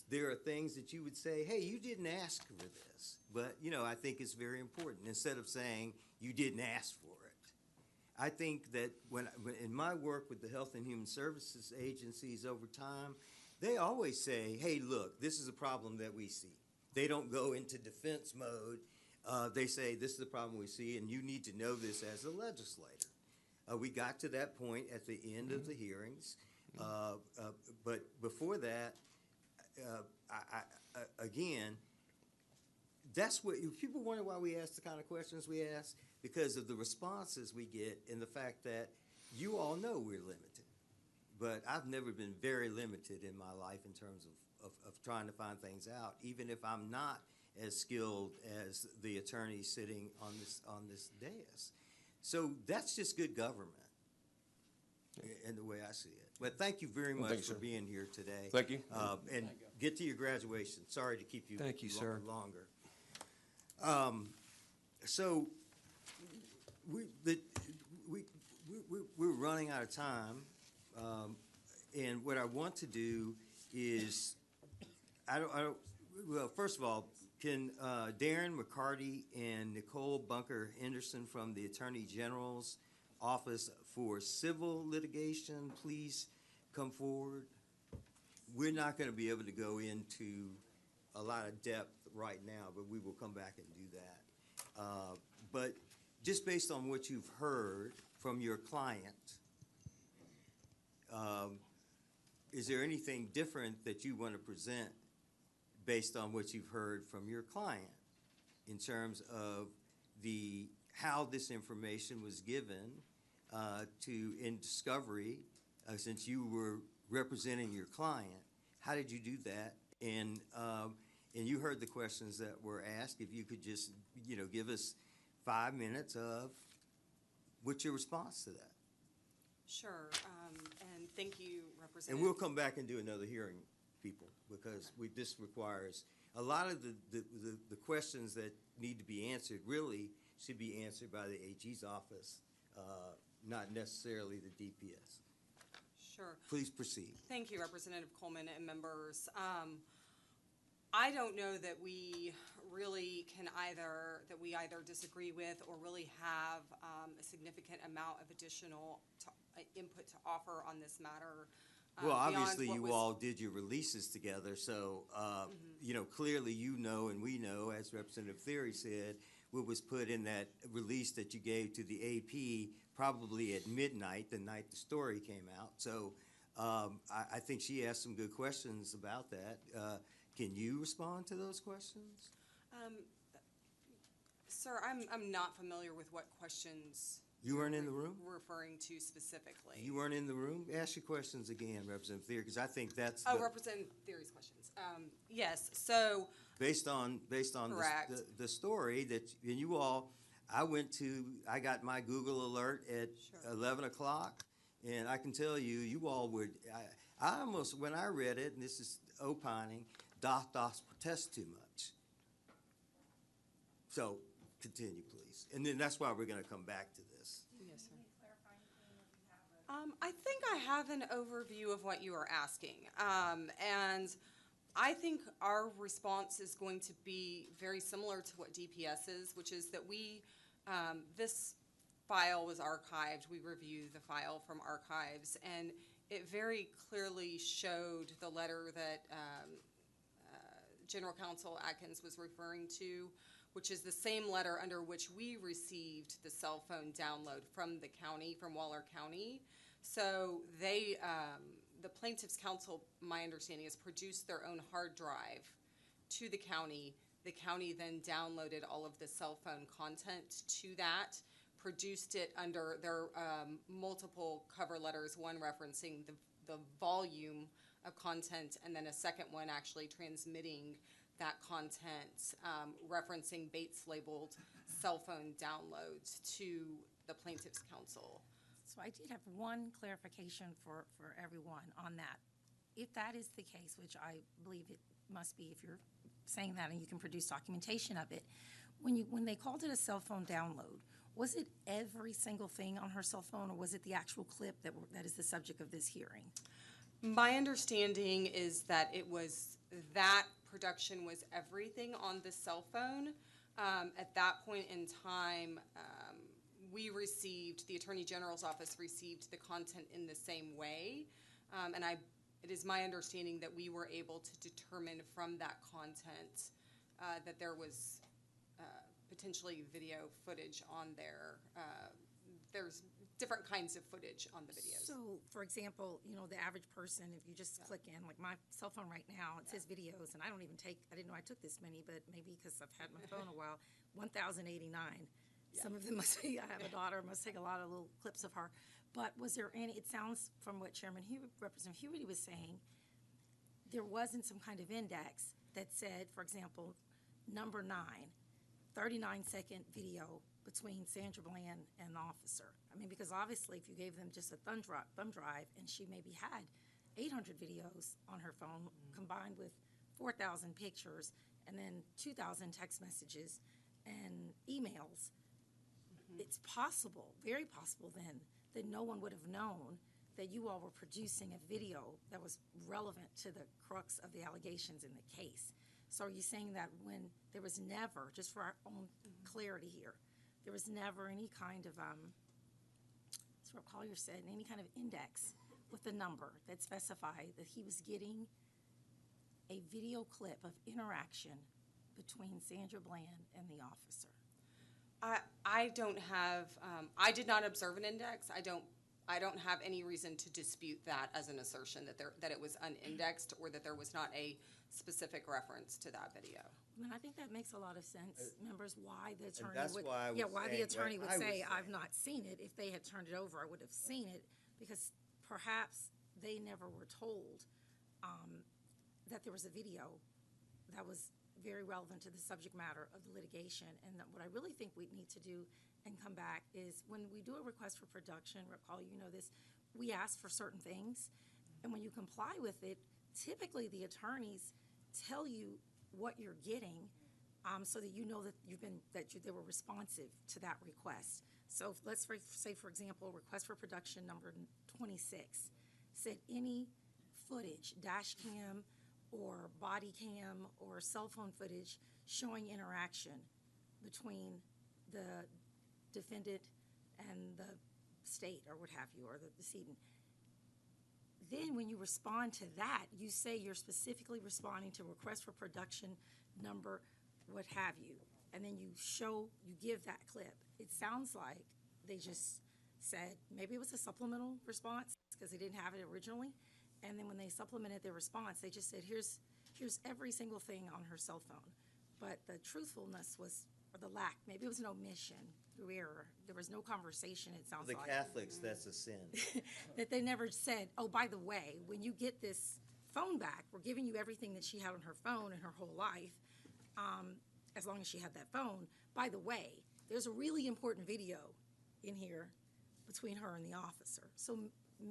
there are things that you would say, hey, you didn't ask for this. But, you know, I think it's very important. Instead of saying you didn't ask for it. I think that when in my work with the Health and Human Services agencies over time, they always say, hey, look, this is a problem that we see. They don't go into defense mode. They say, this is the problem we see, and you need to know this as a legislator. We got to that point at the end of the hearings. But before that, again, that's what people wonder why we ask the kind of questions we ask, because of the responses we get and the fact that you all know we're limited. But I've never been very limited in my life in terms of trying to find things out, even if I'm not as skilled as the attorney sitting on this dais. So that's just good government in the way I see it. But thank you very much for being here today. Thank you. And get to your graduation. Sorry to keep you longer. So we're running out of time. And what I want to do is, well, first of all, can Darren McCarty and Nicole Bunker Henderson from the Attorney General's Office for Civil Litigation please come forward? We're not going to be able to go into a lot of depth right now, but we will come back and do that. But just based on what you've heard from your client, is there anything different that you want to present based on what you've heard from your client in terms of how this information was given in discovery, since you were representing your client? How did you do that? And you heard the questions that were asked. If you could just, you know, give us 5 minutes of what's your response to that? Sure, and thank you, Representative. And we'll come back and do another hearing people, because this requires, a lot of the questions that need to be answered really should be answered by the AG's office, not necessarily the DPS. Sure. Please proceed. Thank you, Representative Coleman and members. I don't know that we really can either disagree with or really have a significant amount of additional input to offer on this matter. Well, beyond obviously, what you was- all did your releases together, so, you know, clearly you know and we know, as Representative Theory said, what was put in that release that you gave to the AP probably at midnight, the night the story came out. So I think she asked some good questions about that. Can you respond to those questions? Sir, I'm not familiar with what questions You weren't in the room? referring to specifically. You weren't in the room? Ask your questions again, Representative Theory, because I think that's Representative Theory's questions. Yes, so based on Correct. the story that, and you all, I got my Google alert at 11 o'clock, and I can tell you, you all would, I almost, when I read it, and this is opining, doth protest too much. So, continue, please. And then that's why we're going to come back to this. Yes, sir. I think I have an overview of what you are asking. And I think our response is going to be very similar to what DPS is, which is that this file was archived. We reviewed the file from archives, and it very clearly showed the letter that General Counsel Atkins was referring to, which is the same letter under which we received the cell phone download from the county, from Waller County. So the plaintiff's counsel, my understanding, has produced their own hard drive to the county. The county then downloaded all of the cell phone content to that, produced it under their multiple cover letters, one referencing the volume of content, and then a second one actually transmitting that content, referencing Bates-labeled cell phone downloads to the plaintiff's counsel. So I did have one clarification for everyone on that. If that is the case, which I believe it must be if you're saying that and you can produce documentation of it, when they called it a cell phone download, was it every single thing on her cell phone, or was it the actual clip that is the subject of this hearing? My understanding is that that production was everything on the cell phone. At that point in time, the Attorney General's office received the content in the same way. And it is my understanding that we were able to determine from that content that there was potentially video footage on there. There's different kinds of footage on the videos. So, for example, the average person, if you just click in, like my cell phone right now, it says videos, and I didn't know I took this many, but maybe because I've had my phone a while, 1,089. Some of them must be, I have a daughter, must take a lot of little clips of her. But was there any, it sounds from what Representative Huberty was saying, there wasn't some kind of index that said, for example, number 9, 39-second video between Sandra Bland and the officer. I mean, because obviously if you gave them just a thumb drive and she maybe had 800 videos on her phone combined with 4,000 pictures and then 2,000 text messages and emails, it's possible, very possible then, that no one would have known that you all were producing a video that was relevant to the crux of the allegations in the case. So are you saying that when there was never, just for our own clarity here, there was never any kind of, that's what Collier said, any kind of index with a number that specified that he was getting a video clip of interaction between Sandra Bland and the officer? I don't have, I did not observe an index. I don't have any reason to dispute that as an assertion that it was unindexed or that there was not a specific reference to that video. And I think that makes a lot of sense, members, why the attorney that's would, why I was why the saying attorney what would I was say, saying. I've not seen it. If they had turned it over, I would have seen it, because perhaps they never were told that there was a video that was very relevant to the subject matter of the litigation. And that what I really think we need to do and come back is when we do a request for production, recall, you know this, we ask for certain things, and when you comply with it, typically the attorneys tell you what you're getting, so that you know that they were responsive to that request. So let's say, for example, request for production number 26 said any footage, dash cam or body cam or cell phone footage showing interaction between the defendant and the state or what have you, or the decedent. Then when you respond to that, you say you're specifically responding to request for production number what have you, and then you give that clip. It sounds like they just said, maybe it was a supplemental response because they didn't have it originally, and then when they supplemented their response, they just said, here's every single thing on her cell phone. But the truthfulness was, or the lack, maybe it was an omission through error. There was no conversation, it sounds The like. Catholics, that's a sin. That they never said, oh, by the way, when you get this phone back, we're giving you everything that she had on her phone in her whole life, as long as she had that phone. By the way, there's a really important video in here between her and the officer. So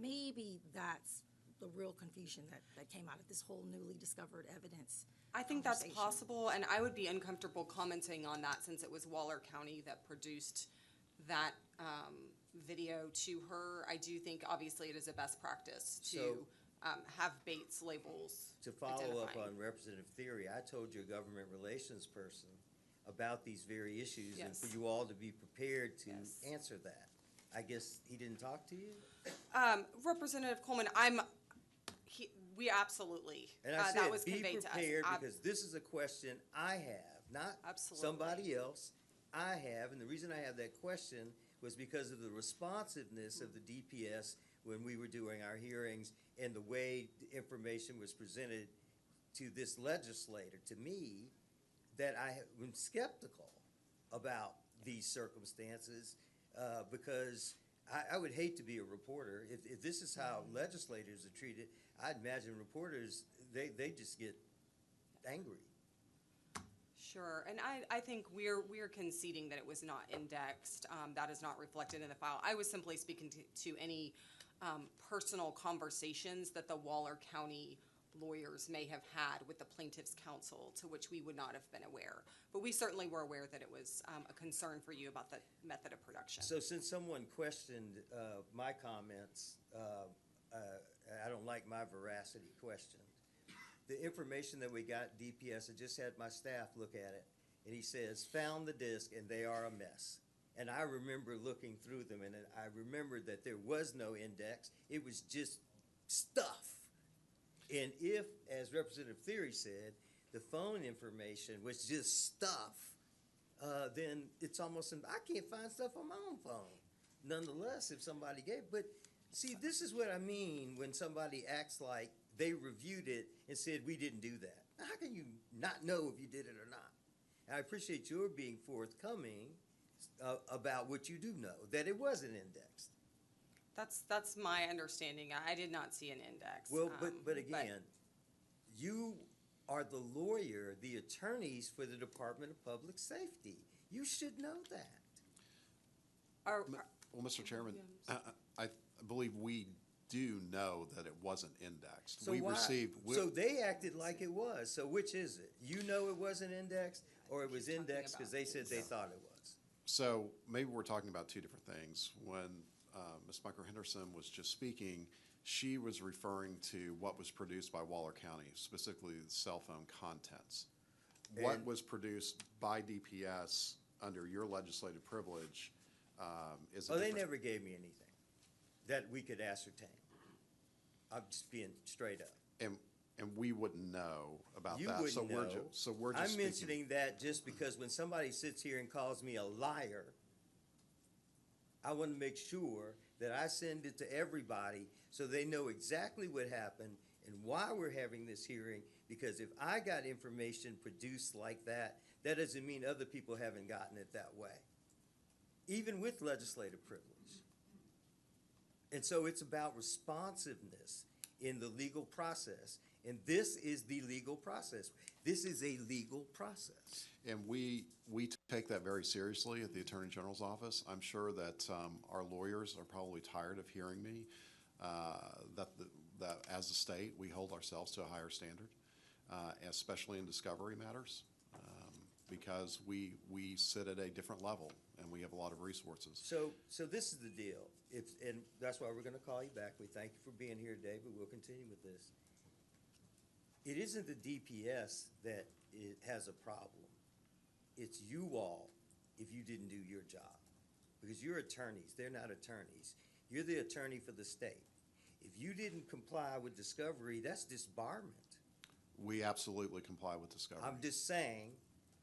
maybe that's the real confusion that came out of this whole newly discovered evidence. I think that's conversation. possible, and I would be uncomfortable commenting on that since it was Waller County that produced that video to her. I do think obviously it is a best practice to have Bates labels. To follow up identifying. on representative theory, I told your government relations person about these very issues and Yes. for you all to be prepared to Yes. answer that. I guess he didn't talk to you? Representative Coleman, we absolutely, And I that said, was be conveyed to us. prepared because this is a question I have, not Absolutely. somebody else. I have, and the reason I have that question was because of the responsiveness of the DPS when we were doing our hearings and the way the information was presented to this legislator, to me, that I am skeptical about these circumstances because I would hate to be a reporter. If this is how legislators are treated, I'd imagine reporters, they just get angry. Sure, and I think we're conceding that it was not indexed. That is not reflected in the file. I was simply speaking to any personal conversations that the Waller County lawyers may have had with the plaintiff's counsel, to which we would not have been aware. But we certainly were aware that it was a concern for you about the method of production. So since someone questioned my comments, I don't like my veracity questioned. The information that we got DPS, I just had my staff look at it, and he says, found the disc and they are a mess. And I remember looking through them, and I remembered that there was no index. It was just stuff. And if, as Representative Theory said, the phone information was just stuff, then it's almost, I can't find stuff on my own phone. Nonetheless, if somebody gave, but see, this is what I mean when somebody acts like they reviewed it and said, we didn't do that. How can you not know if you did it or not? And I appreciate your being forthcoming about what you do know, that it wasn't indexed. That's my understanding. I did not see an index. Well, but again, you are the lawyer, the attorneys for the Department of Public Safety. You should know that. Well, Mr. Chairman, I believe we do know that it wasn't indexed. So so they acted like it was. So which is it? You know it wasn't indexed, or it was indexed because they said they thought it was? So maybe we're talking about two different things. When Ms. Michael Henderson was just speaking, she was referring to what was produced by Waller County, specifically the cell phone contents. What was produced by DPS under your legislative privilege is a Oh, they different- never gave me anything that we could ascertain. I'm just being straight up. And we wouldn't know about You that. wouldn't So we're know. so we're just I'm speaking. mentioning that just because when somebody sits here and calls me a liar, I want to make sure that I send it to everybody so they know exactly what happened and why we're having this hearing. Because if I got information produced like that, that doesn't mean other people haven't gotten it that way, even with legislative privilege. And so it's about responsiveness in the legal process. And this is the legal process. This is a legal process. And we take that very seriously at the Attorney General's office. I'm sure that our lawyers are probably tired of hearing me, that that as a state, we hold ourselves to a higher standard, especially in discovery matters, because we sit at a different level and we have a lot of resources. So this is the deal, and that's why we're gonna call you back. We thank you for being here today, but we'll continue with this. It isn't the DPS that it has a problem. It's you all if you didn't do your job. Because you're attorneys, they're not attorneys. You're the attorney for the state. If you didn't comply with discovery, that's disbarment. We absolutely comply with discovery. I'm just saying,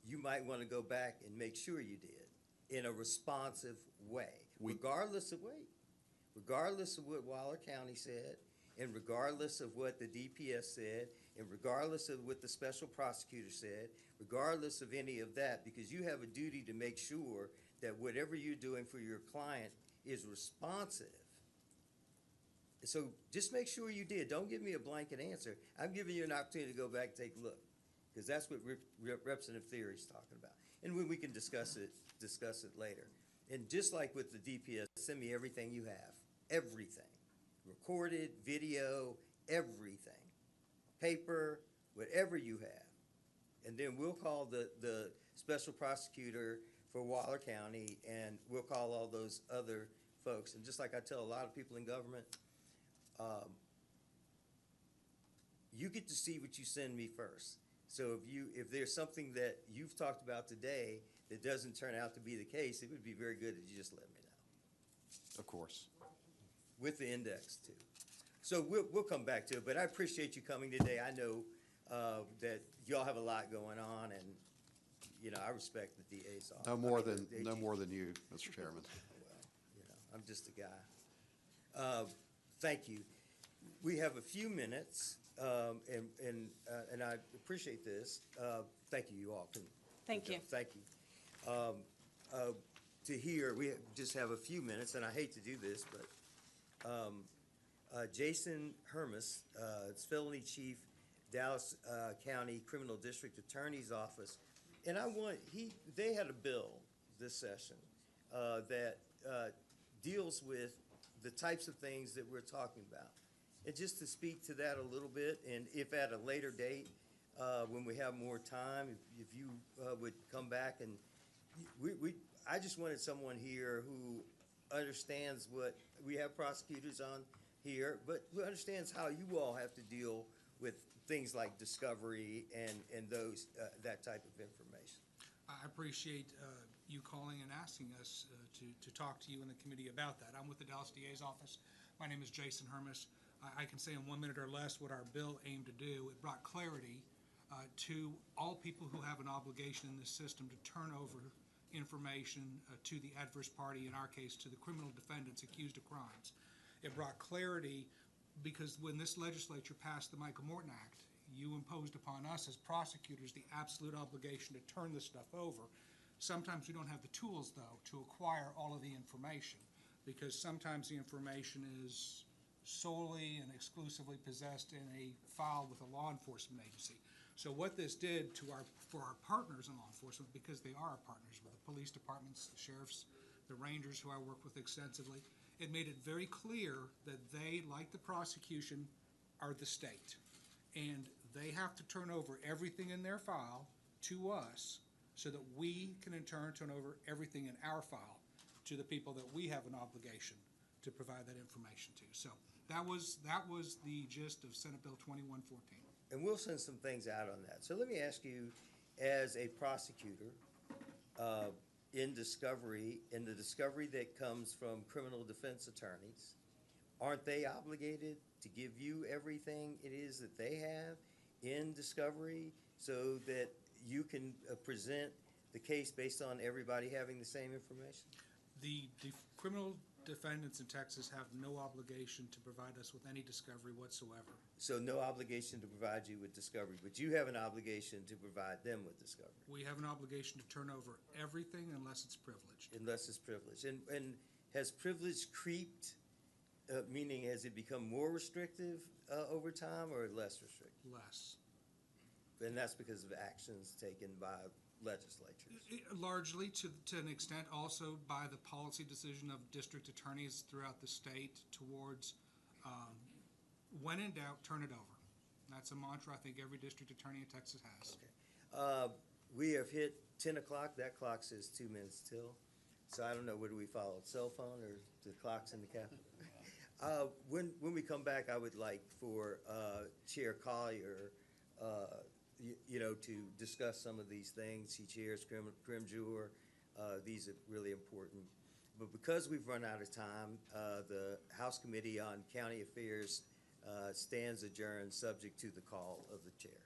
you might want to go back and make sure you did in a responsive way, regardless of what Waller County said, and regardless of what the DPS said, and regardless of what the special prosecutor said, regardless of any of that, because you have a duty to make sure that whatever you're doing for your client is responsive. So just make sure you did. Don't give me a blanket answer. I'm giving you an opportunity to go back and take a look, because that's what representative theory is talking about. And we can discuss it later. And just like with the DPS, send me everything you have, everything, recorded, video, everything, paper, whatever you have. And then we'll call the special prosecutor for Waller County, and we'll call all those other folks. And just like I tell a lot of people in government, you get to see what you send me first. So if there's something that you've talked about today that doesn't turn out to be the case, it would be very good if you just let me know. Of course. With the index too. So we'll come back to it, but I appreciate you coming today. I know that y'all have a lot going on, and I respect the DA's office. No more than you, Mr. Chairman. Well, I'm just a guy. Thank you. We have a few minutes, and I appreciate this. Thank you, you all. Thank you. Thank you. To hear, we just have a few minutes, and I hate to do this, but Jason Hermes, it's felony chief, Dallas County Criminal District Attorney's Office, and they had a bill this session that deals with the types of things that we're talking about. And just to speak to that a little bit, and if at a later date, when we have more time, if you would come back, and I just wanted someone here who understands what we have prosecutors on here, but who understands how you all have to deal with things like discovery and those that type of information. I appreciate you calling and asking us to talk to you in the committee about that. I'm with the Dallas DA's office. My name is Jason Hermes. I can say in 1 minute or less what our bill aimed to do. It brought clarity to all people who have an obligation in this system to turn over information to the adverse party, in our case to the criminal defendants accused of crimes. It brought clarity because when this legislature passed the Michael Morton Act, you imposed upon us as prosecutors the absolute obligation to turn this stuff over. Sometimes we don't have the tools, though, to acquire all of the information, because sometimes the information is solely and exclusively possessed in a file with a law enforcement agency. So what this did for our partners in law enforcement, because they are our partners with the police departments, the sheriffs, the rangers who I work with extensively, it made it very clear that they, like the prosecution, are the state. And they have to turn over everything in their file to us so that we can in turn turn over everything in our file to the people that we have an obligation to provide that information to. So that was the gist of Senate Bill 2114. And we'll send some things out on that. So let me ask you, as a prosecutor, in the discovery that comes from criminal defense attorneys, aren't they obligated to give you everything it is that they have in discovery so that you can present the case based on everybody having the same information? The criminal defendants in Texas have no obligation to provide us with any discovery whatsoever. So no obligation to provide you with discovery, but you have an obligation to provide them with discovery. We have an obligation to turn over everything unless it's privileged. Unless it's privileged. And has privilege creeped, meaning has it become more restrictive over time or less restrictive? Less. And that's because of actions taken by legislatures? Largely, to an extent, also by the policy decision of district attorneys throughout the state towards when in doubt, turn it over. That's a mantra I think every district attorney in Texas has. We have hit 10 o'clock. That clock says 2 minutes till. So I don't know, what do we follow, cell phone or the clocks in the Capitol? When we come back, I would like for Chair Collier, to discuss some of these things. He chairs Crim Jur. These are really important. But because we've run out of time, the House Committee on County Affairs stands adjourned, subject to the call of the chair.